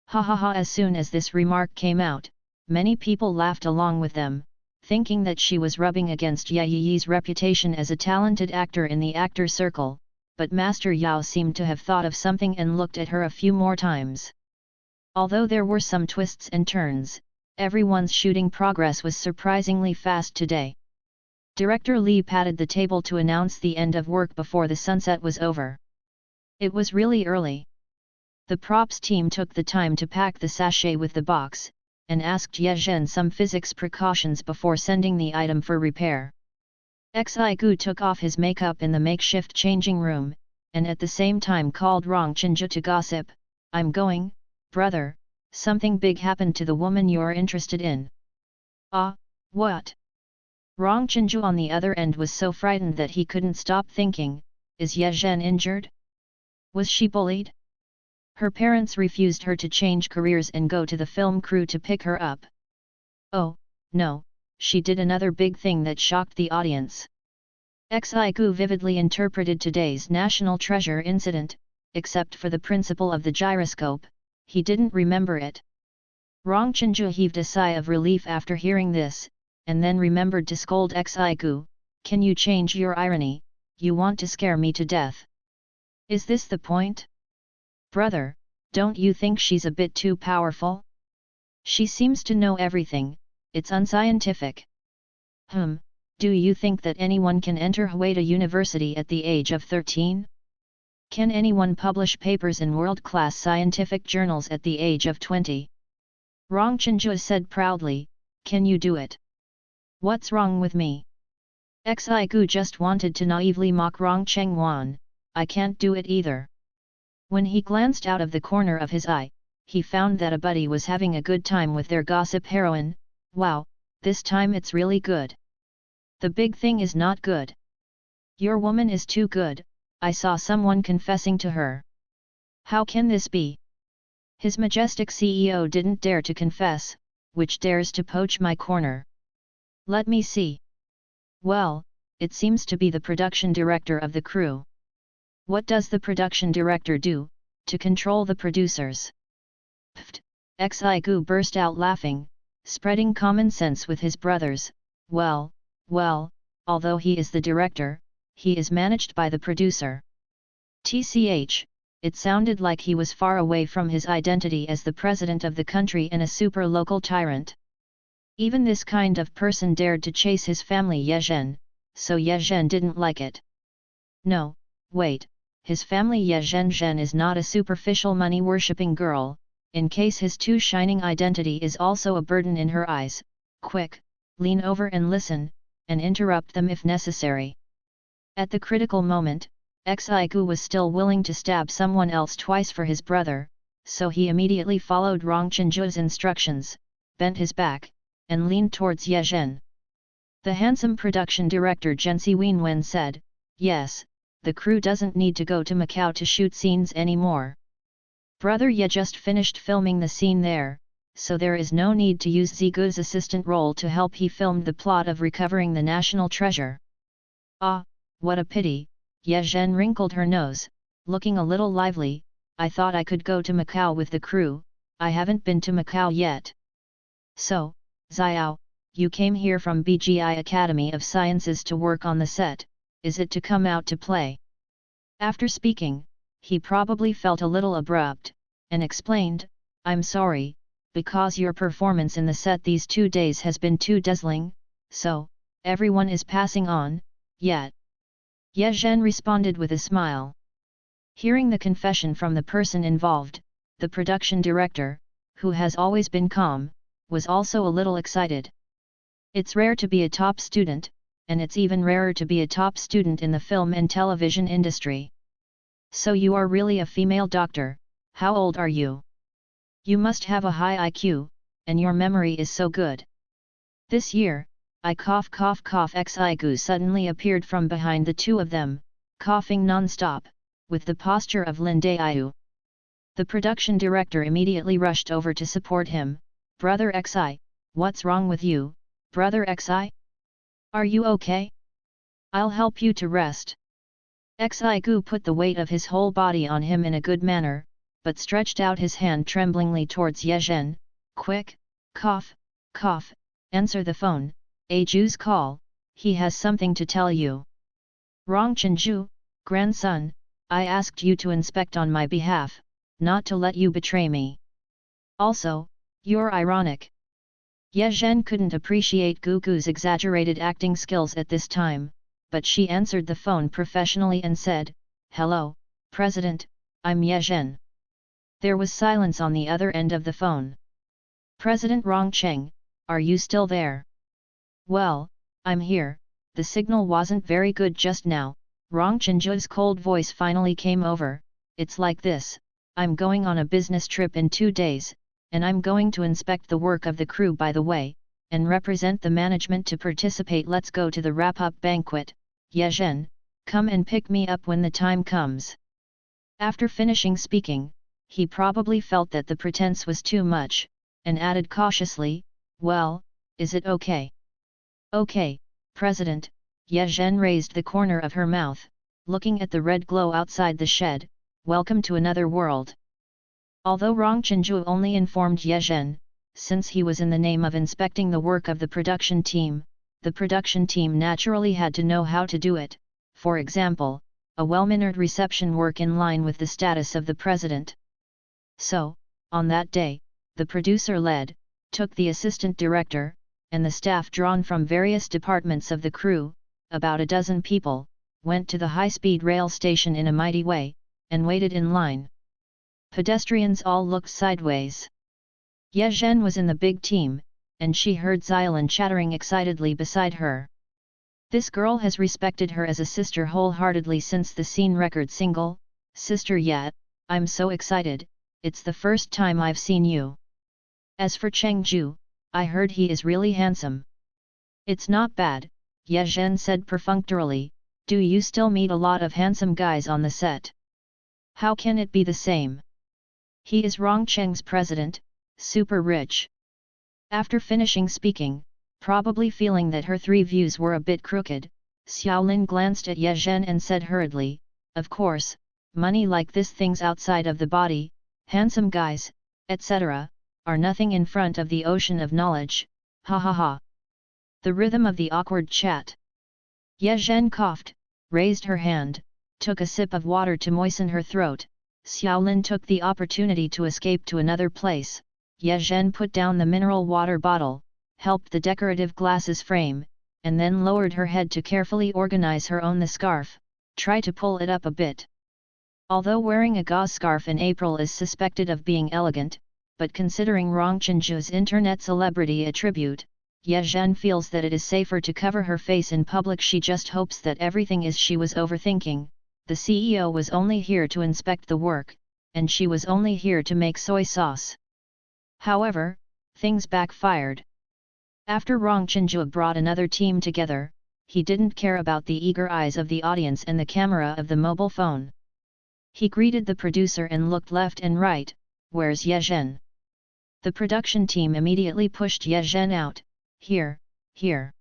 Ha ha ha! As soon as this remark came out, many people laughed along with them, thinking that she was rubbing against Ye Yi's reputation as a talented actor in the actor circle, but Master Yao seemed to have thought of something and looked at her a few more times. Although there were some twists and turns, everyone's shooting progress was surprisingly fast today. Director Li patted the table to announce the end of work before the sunset was over. It was really early. The props team took the time to pack the sachet with the box, and asked Ye Zhen some physics precautions before sending the item for repair. Xi Gu took off his makeup in the makeshift changing room, and at the same time called Rong Chenju to gossip. "I'm going, brother, something big happened to the woman you're interested in." "Ah, what?" Rong Chenju on the other end was so frightened that he couldn't stop thinking, "Is Ye Zhen injured? Was she bullied? Her parents refused her to change careers and go to the film crew to pick her up." "Oh, no, she did another big thing that shocked the audience." Xi Gu vividly interpreted today's national treasure incident, except for the principle of the gyroscope, he didn't remember it. Rong Chenju heaved a sigh of relief after hearing this, and then remembered to scold Xi Gu, "Can you change your irony? You want to scare me to death. Is this the point? Brother, don't you think she's a bit too powerful? She seems to know everything, it's unscientific." Do you think that anyone can enter Hueda University at the age of 13? Can anyone publish papers in world-class scientific journals at the age of 20? Rong Chenju said proudly, "Can you do it? What's wrong with me?" Xi Gu just wanted to naively mock Rong Chengwan, "I can't do it either." When he glanced out of the corner of his eye, he found that a buddy was having a good time with their gossip heroine. "Wow, this time it's really good. The big thing is not good. Your woman is too good, I saw someone confessing to her." "How can this be? His Majestic CEO didn't dare to confess, which dares to poach my corner? Let me see." "Well, it seems to be the production director of the crew." "What does the production director do, to control the producers?" Pfft! Xi Gu burst out laughing, spreading common sense with his brothers. Well, although he is the director, he is managed by the producer. TCH, it sounded like he was far away from his identity as the president of the country and a super local tyrant. Even this kind of person dared to chase his family Ye Zhen, so Ye Zhen didn't like it. No, wait, his family Ye Zhen is not a superficial money-worshipping girl, in case his too shining identity is also a burden in her eyes. Quick, lean over and listen, and interrupt them if necessary. At the critical moment, Xigu was still willing to stab someone else twice for his brother, so he immediately followed Rong Chenju's instructions, bent his back, and leaned towards Ye Zhen. The handsome production director Zhensi Wenwen said, "Yes, the crew doesn't need to go to Macau to shoot scenes anymore. Brother Ye just finished filming the scene there, so there is no need to use Zigu's assistant role to help. He filmed the plot of recovering the national treasure." "Ah, what a pity," Ye Zhen wrinkled her nose, looking a little lively. "I thought I could go to Macau with the crew, I haven't been to Macau yet." "So, Xiao, you came here from BGI Academy of Sciences to work on the set, is it to come out to play?" After speaking, he probably felt a little abrupt, and explained, "I'm sorry, because your performance in the set these 2 days has been too dazzling, so, everyone is passing on, yet." Ye Zhen responded with a smile. Hearing the confession from the person involved, the production director, who has always been calm, was also a little excited. It's rare to be a top student, and it's even rarer to be a top student in the film and television industry. "So you are really a female doctor, how old are you? You must have a high IQ, and your memory is so good." "This year, I cough cough cough." Xigu suddenly appeared from behind the two of them, coughing non-stop, with the posture of Lin Daiyu. The production director immediately rushed over to support him. "Brother Xi, what's wrong with you, Brother Xi? Are you okay? I'll help you to rest." Xigu put the weight of his whole body on him in a good manner, but stretched out his hand tremblingly towards Ye Zhen. "Quick, cough, cough, answer the phone, Aju's call, he has something to tell you." "Rong Chenju, grandson, I asked you to inspect on my behalf, not to let you betray me. Also, you're ironic." Ye Zhen couldn't appreciate Gugu's exaggerated acting skills at this time, but she answered the phone professionally and said, "Hello, President, I'm Ye Zhen." There was silence on the other end of the phone. "President Rong Cheng, are you still there?" "Well, I'm here, the signal wasn't very good just now." Rong Chenju's cold voice finally came over. "It's like this, I'm going on a business trip in 2 days, and I'm going to inspect the work of the crew by the way, and represent the management to participate. Let's go to the wrap-up banquet. Ye Zhen, come and pick me up when the time comes." After finishing speaking, he probably felt that the pretense was too much, and added cautiously, "Well, is it okay?" "Okay, President." Ye Zhen raised the corner of her mouth, looking at the red glow outside the shed. "Welcome to another world." Although Rong Chenju only informed Ye Zhen, since he was in the name of inspecting the work of the production team naturally had to know how to do it, for example, a well-mannered reception work in line with the status of the president. So, on that day, the producer took the assistant director, and the staff drawn from various departments of the crew, about a dozen people, went to the high-speed rail station in a mighty way, and waited in line. Pedestrians all looked sideways. Ye Zhen was in the big team, and she heard Xiaolin chattering excitedly beside her. This girl has respected her as a sister wholeheartedly since the scene record single, "Sister Ye, I'm so excited, it's the first time I've seen you. As for Cheng Ju, I heard he is really handsome." "It's not bad," Ye Zhen said perfunctorily. "Do you still meet a lot of handsome guys on the set?" "How can it be the same? He is Rong Cheng's president, super rich." After finishing speaking, probably feeling that her 3 views were a bit crooked, Xiaolin glanced at Ye Zhen and said hurriedly, "Of course, money like this, things outside of the body, handsome guys, etc., are nothing in front of the ocean of knowledge, ha ha ha." The rhythm of the awkward chat Ye Zhen coughed, raised her hand, took a sip of water to moisten her throat. Xiaolin took the opportunity to escape to another place. Ye Zhen put down the mineral water bottle, helped the decorative glasses frame, and then lowered her head to carefully organize her own the scarf, try to pull it up a bit. Although wearing a gauze scarf in April is suspected of being elegant, but considering Rong Chenju's internet celebrity attribute, Ye Zhen feels that it is safer to cover her face in public. She just hopes that everything is she was overthinking. The CEO was only here to inspect the work, and she was only here to make soy sauce. However, things backfired. After Rong Chenju brought another team together, he didn't care about the eager eyes of the audience and the camera of the mobile phone. He greeted the producer and looked left and right. Where's Ye Zhen? The production team immediately pushed Ye Zhen out. Here, here.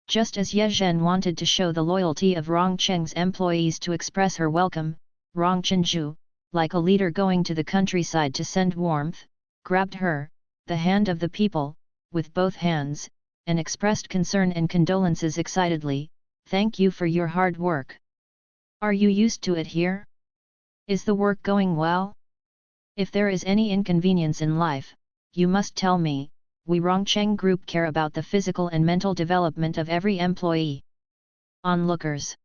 Just as Ye Zhen wanted to show the loyalty of Rong Cheng's employees to express her welcome, Rong Chenju, like a leader going to the countryside to send warmth, grabbed her, the hand of the people, with both hands, and expressed concern and condolences excitedly. Thank you for your hard work. Are you used to it here? Is the work going well? If there is any inconvenience in life, you must tell me. We Rongcheng Group care about the physical and mental development of every employee. Onlookers.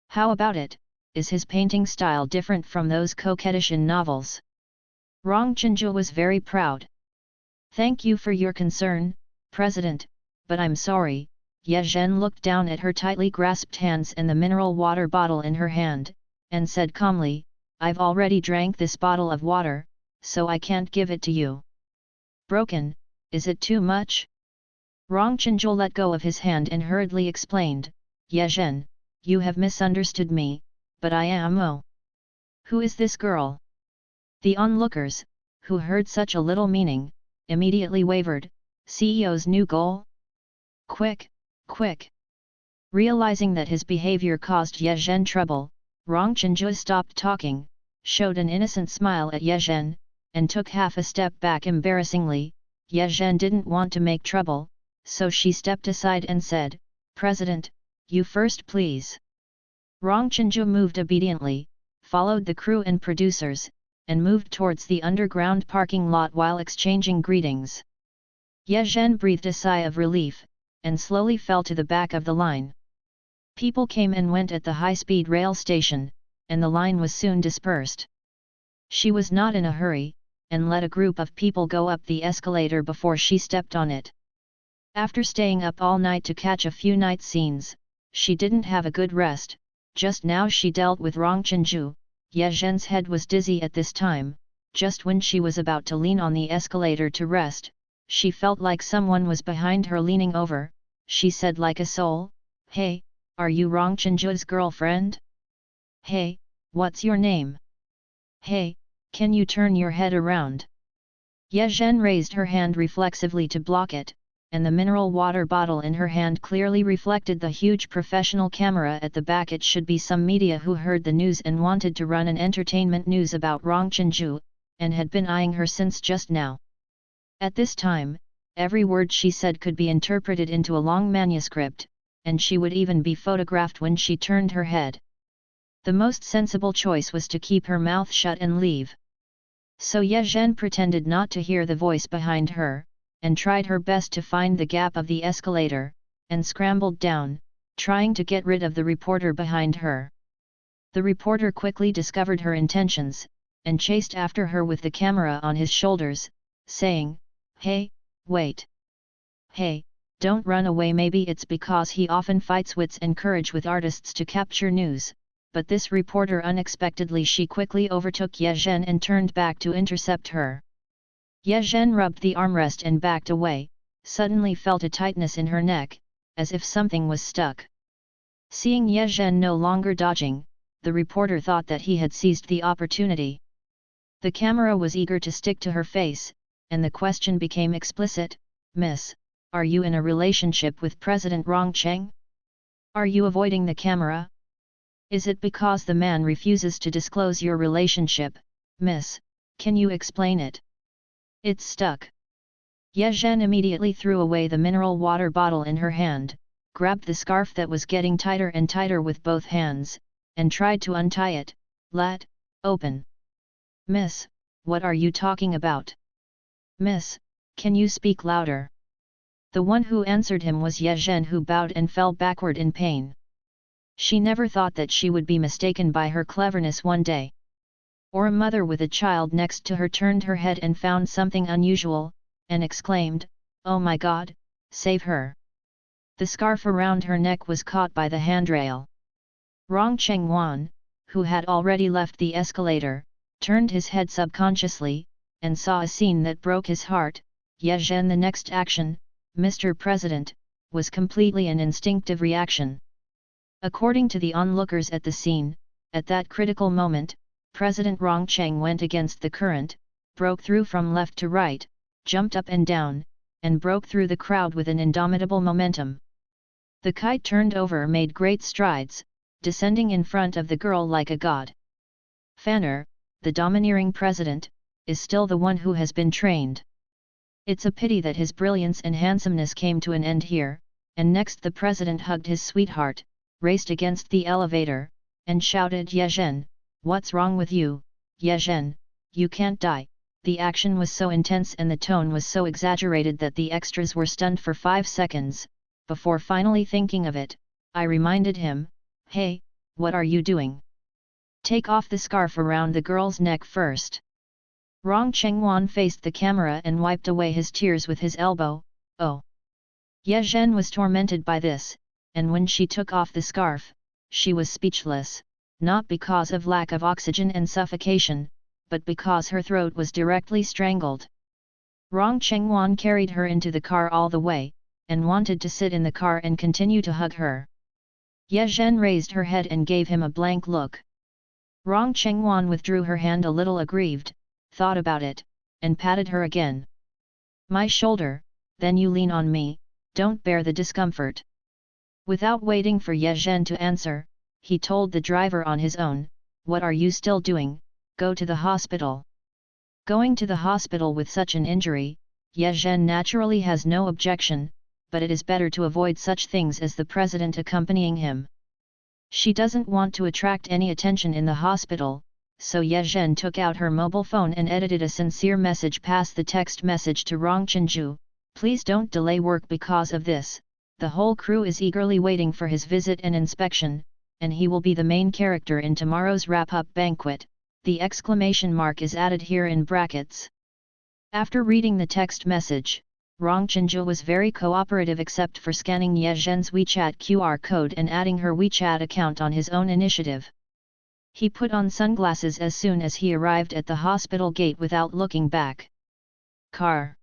How about it? Is his painting style different from those coquettish in novels? Rong Chenju was very proud. Thank you for your concern, President, but I'm sorry. Ye Zhen looked down at her tightly grasped hands and the mineral water bottle in her hand, and said calmly, I've already drank this bottle of water, so I can't give it to you. Broken. Is it too much? Rong Chenju let go of his hand and hurriedly explained, Ye Zhen, you have misunderstood me, but I am Oh. Who is this girl? The onlookers, who heard such a little meaning, immediately wavered. CEO's new goal? Quick, quick! Realizing that his behavior caused Ye Zhen trouble, Rong Chenju stopped talking, showed an innocent smile at Ye Zhen, and took half a step back embarrassingly. Ye Zhen didn't want to make trouble, so she stepped aside and said, President, you first please. Rong Chenju moved obediently, followed the crew and producers, and moved towards the underground parking lot while exchanging greetings. Ye Zhen breathed a sigh of relief, and slowly fell to the back of the line. People came and went at the high-speed rail station, and the line was soon dispersed. She was not in a hurry, and let a group of people go up the escalator before she stepped on it. After staying up all night to catch a few night scenes, she didn't have a good rest. Just now she dealt with Rong Chenju. Ye Zhen's head was dizzy at this time. Just when she was about to lean on the escalator to rest, she felt like someone was behind her leaning over. She said like a soul, Hey, are you Rong Chenju's girlfriend? Hey, what's your name? Hey, can you turn your head around? Ye Zhen raised her hand reflexively to block it, and the mineral water bottle in her hand clearly reflected the huge professional camera at the back. It should be some media who heard the news and wanted to run an entertainment news about Rong Chenju, and had been eyeing her since just now. At this time, every word she said could be interpreted into a long manuscript, and she would even be photographed when she turned her head. The most sensible choice was to keep her mouth shut and leave. So Ye Zhen pretended not to hear the voice behind her, and tried her best to find the gap of the escalator, and scrambled down, trying to get rid of the reporter behind her. The reporter quickly discovered her intentions, and chased after her with the camera on his shoulders, saying, Hey, wait! Hey, don't run away. Maybe it's because he often fights wits and courage with artists to capture news. But this reporter unexpectedly she quickly overtook Ye Zhen and turned back to intercept her. Ye Zhen rubbed the armrest and backed away, suddenly felt a tightness in her neck, as if something was stuck. Seeing Ye Zhen no longer dodging, the reporter thought that he had seized the opportunity. The camera was eager to stick to her face, and the question became explicit, Miss, are you in a relationship with President Rong Cheng? Are you avoiding the camera? Is it because the man refuses to disclose your relationship, Miss? Can you explain it? It's stuck. Ye Zhen immediately threw away the mineral water bottle in her hand, grabbed the scarf that was getting tighter and tighter with both hands, and tried to untie it. Let open. Miss, what are you talking about? Miss, can you speak louder? The one who answered him was Ye Zhen, who bowed and fell backward in pain. She never thought that she would be mistaken by her cleverness one day. Or a mother with a child next to her turned her head and found something unusual, and exclaimed, "Oh my God, save her!" The scarf around her neck was caught by the handrail. Rong Chengwan, who had already left the escalator, turned his head subconsciously, and saw a scene that broke his heart. Ye Zhen, the next action, Mr. President, was completely an instinctive reaction. According to the onlookers at the scene, at that critical moment, President Rong Cheng went against the current, broke through from left to right, jumped up and down, and broke through the crowd with an indomitable momentum. The kite turned over, made great strides, descending in front of the girl like a god. Fanner, the domineering president, is still the one who has been trained. It's a pity that his brilliance and handsomeness came to an end here, and next the president hugged his sweetheart, raced against the elevator, and shouted, "Ye Zhen, what's wrong with you, Ye Zhen, you can't die." The action was so intense and the tone was so exaggerated that the extras were stunned for 5 seconds. Before finally thinking of it, I reminded him, "Hey, what are you doing? Take off the scarf around the girl's neck first." Rong Chengwan faced the camera and wiped away his tears with his elbow. "Oh." Ye Zhen was tormented by this, and when she took off the scarf, she was speechless, not because of lack of oxygen and suffocation, but because her throat was directly strangled. Rong Chengwan carried her into the car all the way, and wanted to sit in the car and continue to hug her. Ye Zhen raised her head and gave him a blank look. Rong Chengwan withdrew her hand a little aggrieved, thought about it, and patted her again. "My shoulder, then you lean on me, don't bear the discomfort." Without waiting for Ye Zhen to answer, he told the driver on his own, "What are you still doing? Go to the hospital." Going to the hospital with such an injury, Ye Zhen naturally has no objection, but it is better to avoid such things as the president accompanying him. She doesn't want to attract any attention in the hospital, so Ye Zhen took out her mobile phone and edited a sincere message past the text message to Rong Chenju, "Please don't delay work because of this. The whole crew is eagerly waiting for his visit and inspection, and he will be the main character in tomorrow's wrap-up banquet." The exclamation mark is added here in brackets. After reading the text message, Rong Chenju was very cooperative except for scanning Ye Zhen's WeChat QR code and adding her WeChat account on his own initiative. He put on sunglasses as soon as he arrived at the hospital gate without looking back. Car.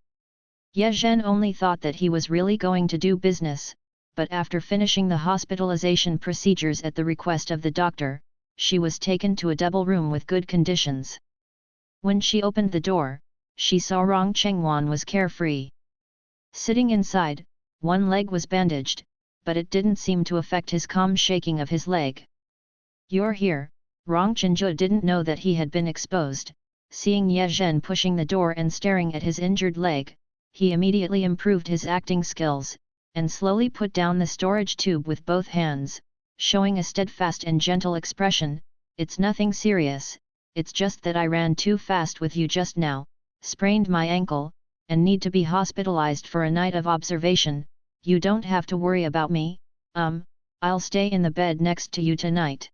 Ye Zhen only thought that he was really going to do business, but after finishing the hospitalization procedures at the request of the doctor, she was taken to a double room with good conditions. When she opened the door, she saw Rong Chengwan was carefree. Sitting inside, one leg was bandaged, but it didn't seem to affect his calm shaking of his leg. "You're here." Rong Chenju didn't know that he had been exposed. Seeing Ye Zhen pushing the door and staring at his injured leg, he immediately improved his acting skills, and slowly put down the storage tube with both hands, showing a steadfast and gentle expression. "It's nothing serious, it's just that I ran too fast with you just now, sprained my ankle, and need to be hospitalized for a night of observation. You don't have to worry about me, I'll stay in the bed next to you tonight."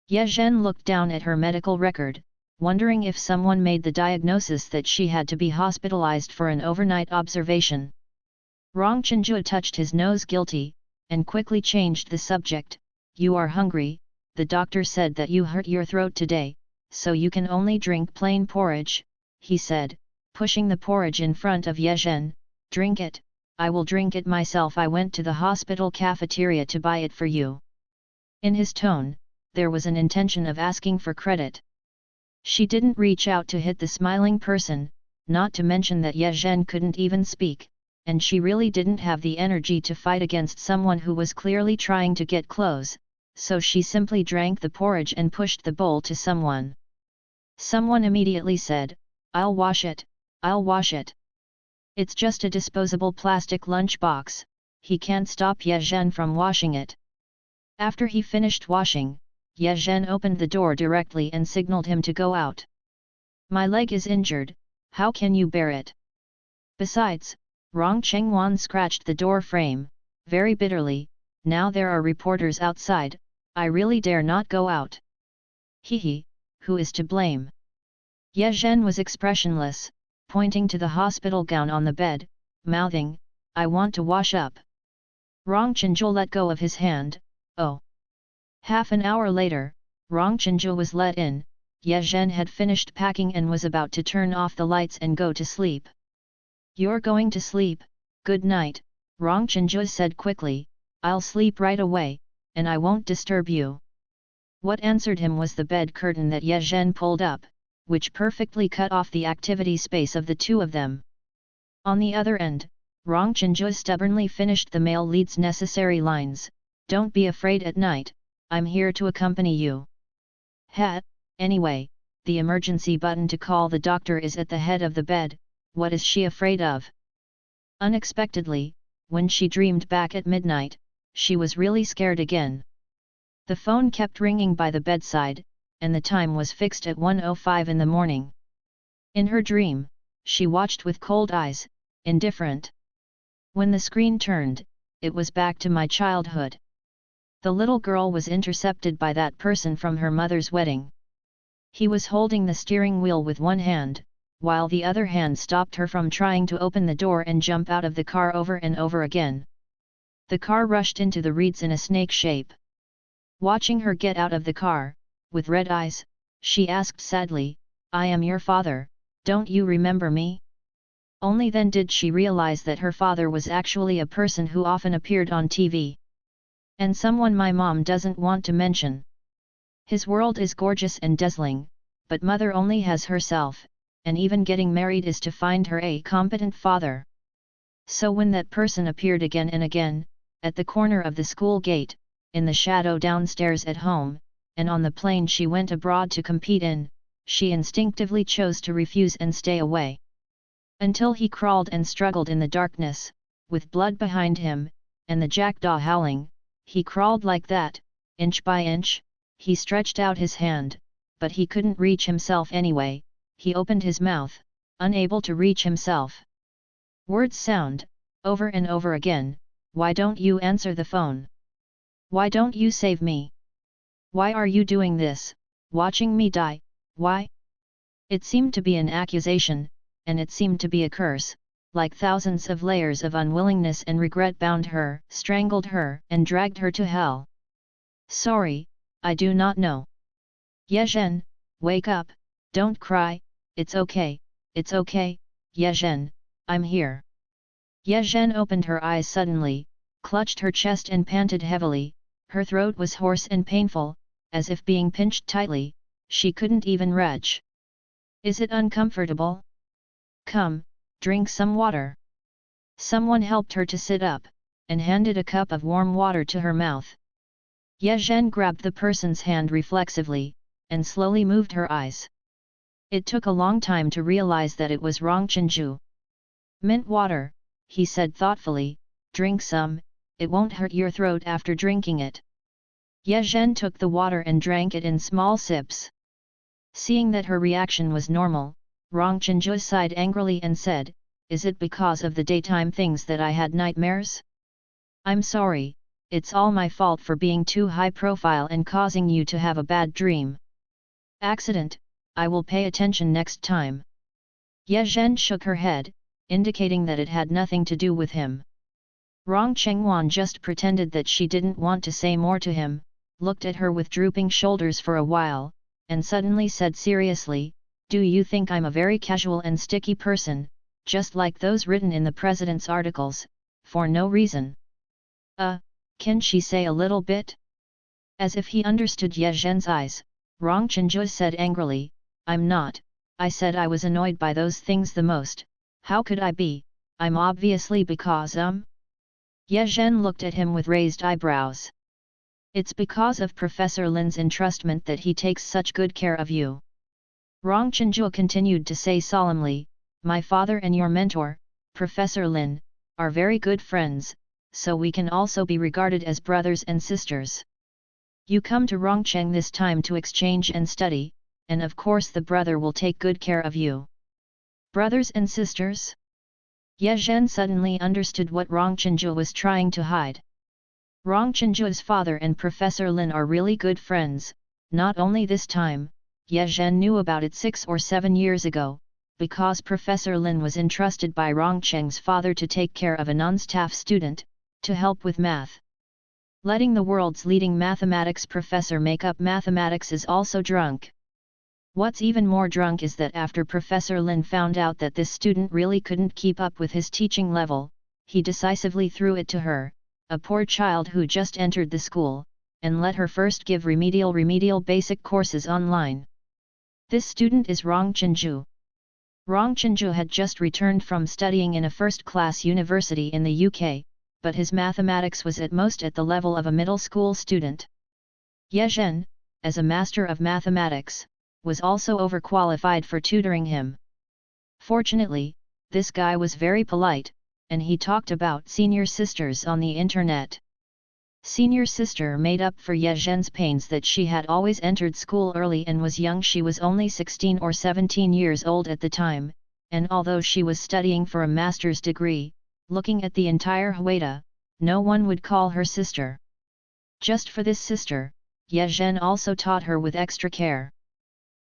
Ye Zhen looked down at her medical record, wondering if someone made the diagnosis that she had to be hospitalized for an overnight observation. Rong Chenju touched his nose guilty, and quickly changed the subject. "You are hungry, the doctor said that you hurt your throat today, so you can only drink plain porridge," he said, pushing the porridge in front of Ye Zhen. "Drink it, I will drink it myself. I went to the hospital cafeteria to buy it for you." In his tone, there was an intention of asking for credit. She didn't reach out to hit the smiling person, not to mention that Ye Zhen couldn't even speak, and she really didn't have the energy to fight against someone who was clearly trying to get close, so she simply drank the porridge and pushed the bowl to someone. Someone immediately said, "I'll wash it, I'll wash it. It's just a disposable plastic lunch box," he can't stop Ye Zhen from washing it. After he finished washing, Ye Zhen opened the door directly and signaled him to go out. My leg is injured, how can you bear it? Besides, Rong Chengwan scratched the door frame, very bitterly, now there are reporters outside, I really dare not go out. He, who is to blame? Ye Zhen was expressionless, pointing to the hospital gown on the bed, mouthing, I want to wash up. Rong Chenjul let go of his hand, oh. Half an hour later, Rong Chenjul was let in, Ye Zhen had finished packing and was about to turn off the lights and go to sleep. You're going to sleep, good night, Rong Chenjul said quickly, I'll sleep right away, and I won't disturb you. What answered him was the bed curtain that Ye Zhen pulled up, which perfectly cut off the activity space of the two of them. On the other end, Rong Chenjul stubbornly finished the male lead's necessary lines, don't be afraid at night, I'm here to accompany you. Anyway, the emergency button to call the doctor is at the head of the bed, what is she afraid of? Unexpectedly, when she dreamed back at midnight, she was really scared again. The phone kept ringing by the bedside, and the time was fixed at 1:05 in the morning. In her dream, she watched with cold eyes, indifferent. When the screen turned, it was back to my childhood. The little girl was intercepted by that person from her mother's wedding. He was holding the steering wheel with one hand, while the other hand stopped her from trying to open the door and jump out of the car over and over again. The car rushed into the reeds in a snake shape. Watching her get out of the car, with red eyes, she asked sadly, I am your father, don't you remember me? Only then did she realize that her father was actually a person who often appeared on TV. And someone my mom doesn't want to mention. His world is gorgeous and dazzling, but mother only has herself, and even getting married is to find her a competent father. So when that person appeared again and again, at the corner of the school gate, in the shadow downstairs at home, and on the plane she went abroad to compete in, she instinctively chose to refuse and stay away. Until he crawled and struggled in the darkness, with blood behind him, and the jackdaw howling, he crawled like that, inch by inch, he stretched out his hand, but he couldn't reach himself anyway, he opened his mouth, unable to reach himself. Words sound, over and over again, why don't you answer the phone? Why don't you save me? Why are you doing this, watching me die, why? It seemed to be an accusation, and it seemed to be a curse, like thousands of layers of unwillingness and regret bound her, strangled her, and dragged her to hell. Sorry, I do not know. Ye Zhen, wake up, don't cry, it's okay, Ye Zhen, I'm here. Ye Zhen opened her eyes suddenly, clutched her chest and panted heavily, her throat was hoarse and painful, as if being pinched tightly, she couldn't even retch. Is it uncomfortable? Come, drink some water. Someone helped her to sit up, and handed a cup of warm water to her mouth. Ye Zhen grabbed the person's hand reflexively, and slowly moved her eyes. It took a long time to realize that it was Rong Chenju. Mint water, he said thoughtfully, drink some, it won't hurt your throat after drinking it. Ye Zhen took the water and drank it in small sips. Seeing that her reaction was normal, Rong Chenju sighed angrily and said, is it because of the daytime things that I had nightmares? I'm sorry, it's all my fault for being too high profile and causing you to have a bad dream. Accident, I will pay attention next time. Ye Zhen shook her head, indicating that it had nothing to do with him. Rong Chengwan just pretended that she didn't want to say more to him, looked at her with drooping shoulders for a while, and suddenly said seriously, do you think I'm a very casual and sticky person, just like those written in the president's articles, for no reason? Can she say a little bit? As if he understood Ye Zhen's eyes, Rong Chenju said angrily, I'm not, I said I was annoyed by those things the most, how could I be, I'm obviously because Ye Zhen looked at him with raised eyebrows. It's because of Professor Lin's entrustment that he takes such good care of you. Rong Chenju continued to say solemnly, my father and your mentor, Professor Lin, are very good friends, so we can also be regarded as brothers and sisters. You come to Rongcheng this time to exchange and study, and of course the brother will take good care of you. Brothers and sisters? Ye Zhen suddenly understood what Rong Chenju was trying to hide. Rong Chenju's father and Professor Lin are really good friends. Not only this time, Ye Zhen knew about it 6 or 7 years ago, because Professor Lin was entrusted by Rongcheng's father to take care of a non-staff student, to help with math. Letting the world's leading mathematics professor make up mathematics is also drunk. What's even more drunk is that after Professor Lin found out that this student really couldn't keep up with his teaching level, he decisively threw it to her, a poor child who just entered the school, and let her first give remedial basic courses online. This student is Rong Chenju. Rong Chenju had just returned from studying in a first-class university in the UK, but his mathematics was at most at the level of a middle school student. Ye Zhen, as a master of mathematics, was also overqualified for tutoring him. Fortunately, this guy was very polite, and he talked about senior sisters on the internet. Senior sister made up for Ye Zhen's pains that she had always entered school early and was young. She was only 16 or 17 years old at the time, and although she was studying for a master's degree, looking at the entire Hueda, no one would call her sister. Just for this sister, Ye Zhen also taught her with extra care.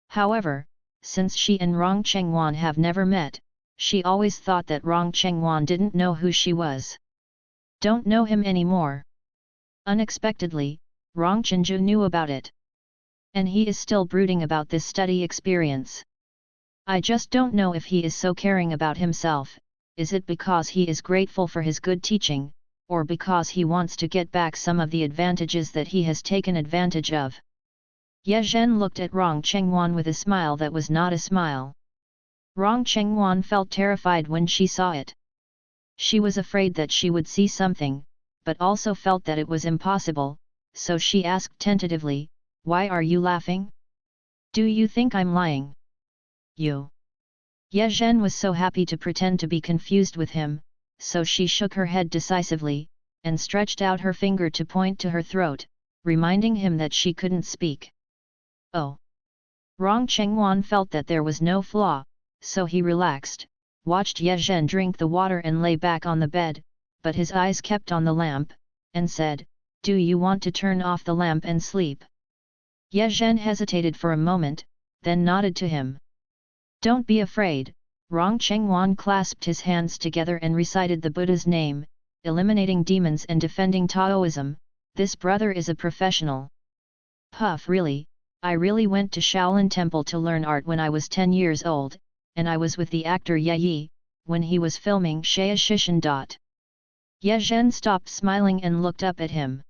However, since she and Rong Chengwan have never met, she always thought that Rong Chengwan didn't know who she was. Don't know him anymore. Unexpectedly, Rong Chenju knew about it. And he is still brooding about this study experience. I just don't know if he is so caring about himself. Is it because he is grateful for his good teaching, or because he wants to get back some of the advantages that he has taken advantage of? Ye Zhen looked at Rong Chengwan with a smile that was not a smile. Rong Chengwan felt terrified when she saw it. She was afraid that she would see something, but also felt that it was impossible, so she asked tentatively, "Why are you laughing? Do you think I'm lying?" You. Ye Zhen was so happy to pretend to be confused with him, so she shook her head decisively, and stretched out her finger to point to her throat, reminding him that she couldn't speak. Oh! Rong Chengwan felt that there was no flaw, so he relaxed, watched Ye Zhen drink the water and lay back on the bed, but his eyes kept on the lamp, and said, "Do you want to turn off the lamp and sleep?" Ye Zhen hesitated for a moment, then nodded to him. "Don't be afraid." Rong Chengwan clasped his hands together and recited the Buddha's name, eliminating demons and defending Taoism. This brother is a professional. Puff, really, I really went to Shaolin Temple to learn art when I was 10 years old, and I was with the actor Ye Yi, when he was filming Shaya Shishan. Ye Zhen stopped smiling and looked up at him.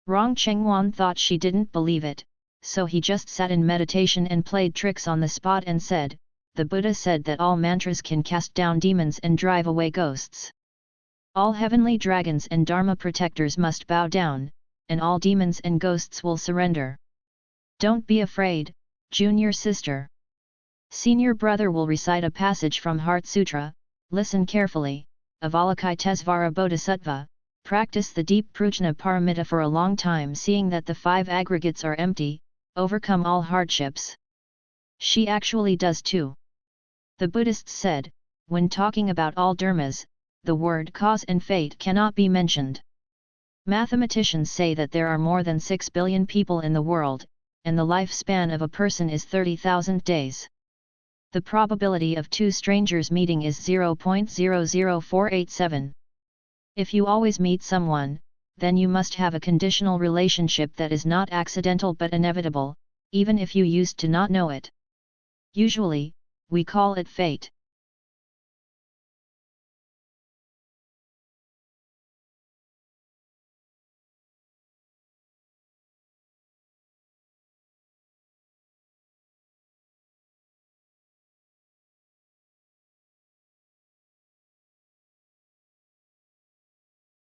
Rong Chengwan thought she didn't believe it, so he just sat in meditation and played tricks on the spot and said, "The Buddha said that all mantras can cast down demons and drive away ghosts. All heavenly dragons and Dharma protectors must bow down, and all demons and ghosts will surrender. Don't be afraid, junior sister. Senior brother will recite a passage from Heart Sutra. Listen carefully. Avalokitesvara Bodhisattva, practice the deep Prajna Paramita for a long time, seeing that the 5 aggregates are empty, overcome all hardships." She actually does too. The Buddhists said, when talking about all dharmas, the word cause and fate cannot be mentioned. Mathematicians say that there are more than 6 billion people in the world, and the lifespan of a person is 30,000 days. The probability of 2 strangers meeting is 0.00487. If you always meet someone, then you must have a conditional relationship that is not accidental but inevitable, even if you used to not know it. Usually, we call it fate.